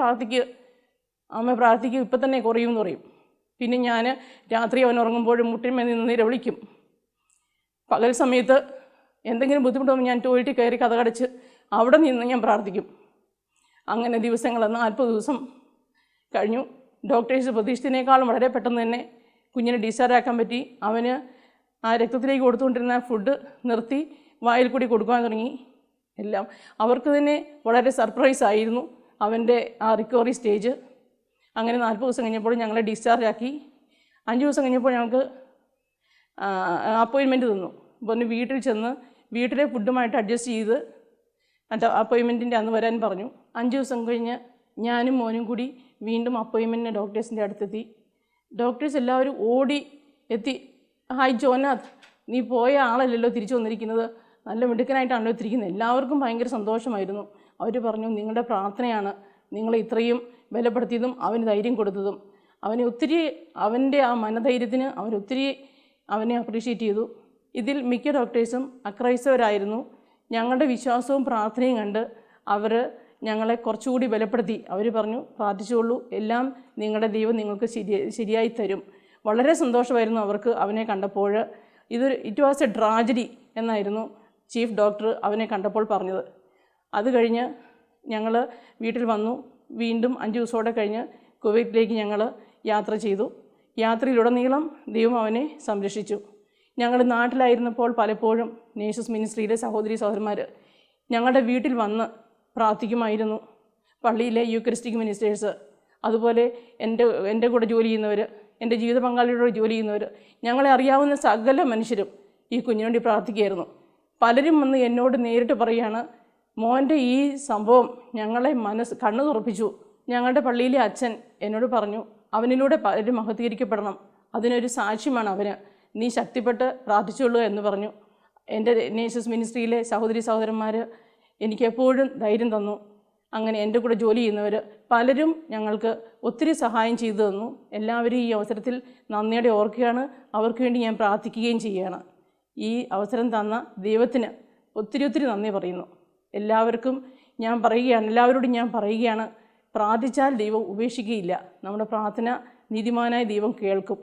പ്രാർത്ഥിക്കുക ഇപ്പം തന്നെ കുറയുമെന്ന് പറയും. പിന്നെ ഞാൻ രാത്രി അവൻ ഉറങ്ങുമ്പോഴും മുട്ടിന്മേൽ നിന്ന് നിലവിളിക്കും. പകൽ സമയത്ത് എന്തെങ്കിലും ബുദ്ധിമുട്ട് ഞാൻ ടോയ്ലറ്റിൽ കയറി കതകടച്ച് അവിടെ നിന്ന് ഞാൻ പ്രാർത്ഥിക്കും. അങ്ങനെ ദിവസങ്ങൾ 40 ദിവസം കഴിഞ്ഞു. ഡോക്ടേഴ്സ് പ്രതീക്ഷിച്ചതിനേക്കാളും വളരെ പെട്ടെന്ന് തന്നെ കുഞ്ഞിനെ ഡിസ്ചാർജ് ആക്കാൻ പറ്റി. അവന് ആ രക്തത്തിലേക്ക് കൊടുത്തുകൊണ്ടിരുന്ന ഫുഡ് നിർത്തി വായിൽ കൂടി കൊടുക്കാൻ തുടങ്ങി. എല്ലാം അവർക്ക് തന്നെ വളരെ സർപ്രൈസ് ആയിരുന്നു അവൻ്റെ ആ റിക്കവറി സ്റ്റേജ്. അങ്ങനെ 40 ദിവസം കഴിഞ്ഞപ്പോൾ ഞങ്ങളെ ഡിസ്ചാർജ് ആക്കി. 5 ദിവസം കഴിഞ്ഞപ്പോൾ ഞങ്ങൾക്ക് അപ്പോയിൻമെൻറ്റ് തന്നു. അപ്പോൾ വീട്ടിൽ ചെന്ന് വീട്ടിലെ ഫുഡുമായിട്ട് അഡ്ജസ്റ്റ് ചെയ്ത് അപ്പോയിൻമെൻറ്റിൻ്റെ അന്ന് വരാൻ പറഞ്ഞു. 5 ദിവസം കഴിഞ്ഞ് ഞാനും മോനും കൂടി വീണ്ടും അപ്പോയിൻമെൻറ്റിന് ഡോക്ടേഴ്സിൻ്റെ അടുത്തെത്തി. ഡോക്ടേഴ്സ് എല്ലാവരും ഓടി എത്തി. ഹായ് ജോനാഥ്, നീ പോയ ആളല്ലല്ലോ തിരിച്ചു വന്നിരിക്കുന്നത്, നല്ല മിടുക്കനായിട്ടാണല്ലോ എത്തിയിരിക്കുന്നത്. എല്ലാവർക്കും ഭയങ്കര സന്തോഷമായിരുന്നു. അവർ പറഞ്ഞു നിങ്ങളുടെ പ്രാർത്ഥനയാണ് നിങ്ങളെ ഇത്രയും ബലപ്പെടുത്തിയതും അവന് ധൈര്യം കൊടുത്തതും. അവനെ ഒത്തിരി, അവൻ്റെ ആ മനധൈര്യത്തിന് അവനൊത്തിരി അവനെ അപ്രീഷിയേറ്റ് ചെയ്തു. ഇതിൽ മിക്ക ഡോക്ടേഴ്സും അക്രൈസ്തവരായിരുന്നു. ഞങ്ങളുടെ വിശ്വാസവും പ്രാർത്ഥനയും കണ്ട് അവർ ഞങ്ങളെ കുറച്ചുകൂടി ബലപ്പെടുത്തി. അവർ പറഞ്ഞു പ്രാർത്ഥിച്ചുകൊള്ളൂ, എല്ലാം നിങ്ങളുടെ ദൈവം നിങ്ങൾക്ക് ശരിയായി തരും. വളരെ സന്തോഷമായിരുന്നു അവർക്ക് അവനെ കണ്ടപ്പോൾ. ഇറ്റ് വാസ് എ ട്രാജഡി എന്നായിരുന്നു ചീഫ് ഡോക്ടർ അവനെ കണ്ടപ്പോൾ പറഞ്ഞത്. അത് കഴിഞ്ഞ് ഞങ്ങൾ വീട്ടിൽ വന്നു. വീണ്ടും 5 ദിവസത്തോടെ കഴിഞ്ഞ് കുവൈറ്റിലേക്ക് ഞങ്ങൾ യാത്ര ചെയ്തു. യാത്രയിലുടനീളം ദൈവം അവനെ സംരക്ഷിച്ചു. ഞങ്ങൾ നാട്ടിലായിരുന്നപ്പോൾ പലപ്പോഴും നേഴ്സസ് മിനിസ്ട്രിയിലെ സഹോദരന്മാർ ഞങ്ങളുടെ വീട്ടിൽ വന്ന് പ്രാർത്ഥിക്കുമായിരുന്നു. പള്ളിയിലെ യൂക്കറിസ്റ്റിക് മിനിസ്റ്റേഴ്സ്, അതുപോലെ എൻ്റെ കൂടെ ജോലി ചെയ്യുന്നവർ, എൻ്റെ ജീവിത പങ്കാളിയോട് ജോലി ചെയ്യുന്നവർ, ഞങ്ങളെ അറിയാവുന്ന സകല മനുഷ്യരും ഈ കുഞ്ഞിന് വേണ്ടി പ്രാർത്ഥിക്കുകയായിരുന്നു. പലരും വന്ന് എന്നോട് നേരിട്ട് പറയുകയാണ്, മോൻ്റെ ഈ സംഭവം ഞങ്ങളെ കണ്ണു തുറപ്പിച്ചു. ഞങ്ങളുടെ പള്ളിയിലെ അച്ഛൻ എന്നോട് പറഞ്ഞു അവനിലൂടെ പലരും മഹത്വീകരിക്കപ്പെടണം, അതിനൊരു സാക്ഷ്യമാണ് അവന്, നീ ശക്തിപ്പെട്ട് പ്രാർത്ഥിച്ചുള്ളൂ എന്ന് പറഞ്ഞു. എൻ്റെ നേഴ്സസ് മിനിസ്ട്രിയിലെ സഹോദരന്മാർ എനിക്ക് എപ്പോഴും ധൈര്യം തന്നു. അങ്ങനെ എൻ്റെ കൂടെ ജോലി ചെയ്യുന്നവർ പലരും ഞങ്ങൾക്ക് ഒത്തിരി സഹായം ചെയ്തു തന്നു. എല്ലാവരും ഈ അവസരത്തിൽ നന്ദിയോടെ ഓർക്കുകയാണ്. അവർക്ക് വേണ്ടി ഞാൻ പ്രാർത്ഥിക്കുകയും ചെയ്യുകയാണ്. ഈ അവസരം തന്ന ദൈവത്തിന് ഒത്തിരി നന്ദി പറയുന്നു. എല്ലാവരോടും ഞാൻ പറയുകയാണ്, പ്രാർത്ഥിച്ചാൽ ദൈവം ഉപേക്ഷിക്കുകയില്ല. നമ്മുടെ പ്രാർത്ഥന നീതിമാനായ ദൈവം കേൾക്കും.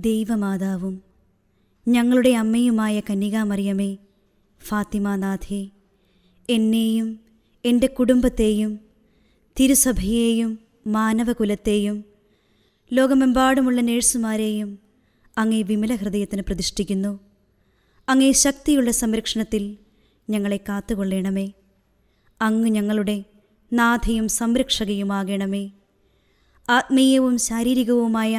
ദൈവമാതാവും ഞങ്ങളുടെ അമ്മയുമായ കന്യകാമറിയമേ, ഫാത്തിമാനാഥേ, എന്നെയും എൻ്റെ കുടുംബത്തെയും തിരുസഭയെയും മാനവകുലത്തെയും ലോകമെമ്പാടുമുള്ള നേഴ്സുമാരെയും അങ്ങേ വിമല ഹൃദയത്തിന് പ്രതിഷ്ഠിക്കുന്നു. അങ്ങേ ശക്തിയുള്ള സംരക്ഷണത്തിൽ ഞങ്ങളെ കാത്തുകൊള്ളണമേ. അങ്ങ് ഞങ്ങളുടെ നാഥയും സംരക്ഷകയുമാകണമേ. ആത്മീയവും ശാരീരികവുമായ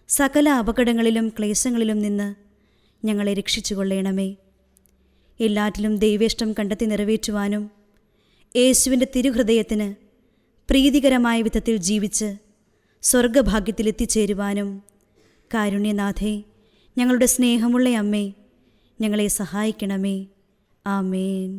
സകല അപകടങ്ങളിലും ക്ലേശങ്ങളിലും നിന്ന് ഞങ്ങളെ രക്ഷിച്ചുകൊള്ളണമേ. എല്ലാറ്റിലും ദൈവേഷ്ടം കണ്ടെത്തി നിറവേറ്റുവാനും യേശുവിൻ്റെ തിരുഹൃദയത്തിന് പ്രീതികരമായ വിധത്തിൽ ജീവിച്ച് സ്വർഗഭാഗ്യത്തിലെത്തിച്ചേരുവാനും കാരുണ്യനാഥേ, ഞങ്ങളുടെ സ്നേഹമുള്ള അമ്മേ, ഞങ്ങളെ സഹായിക്കണമേ. ആമേൻ.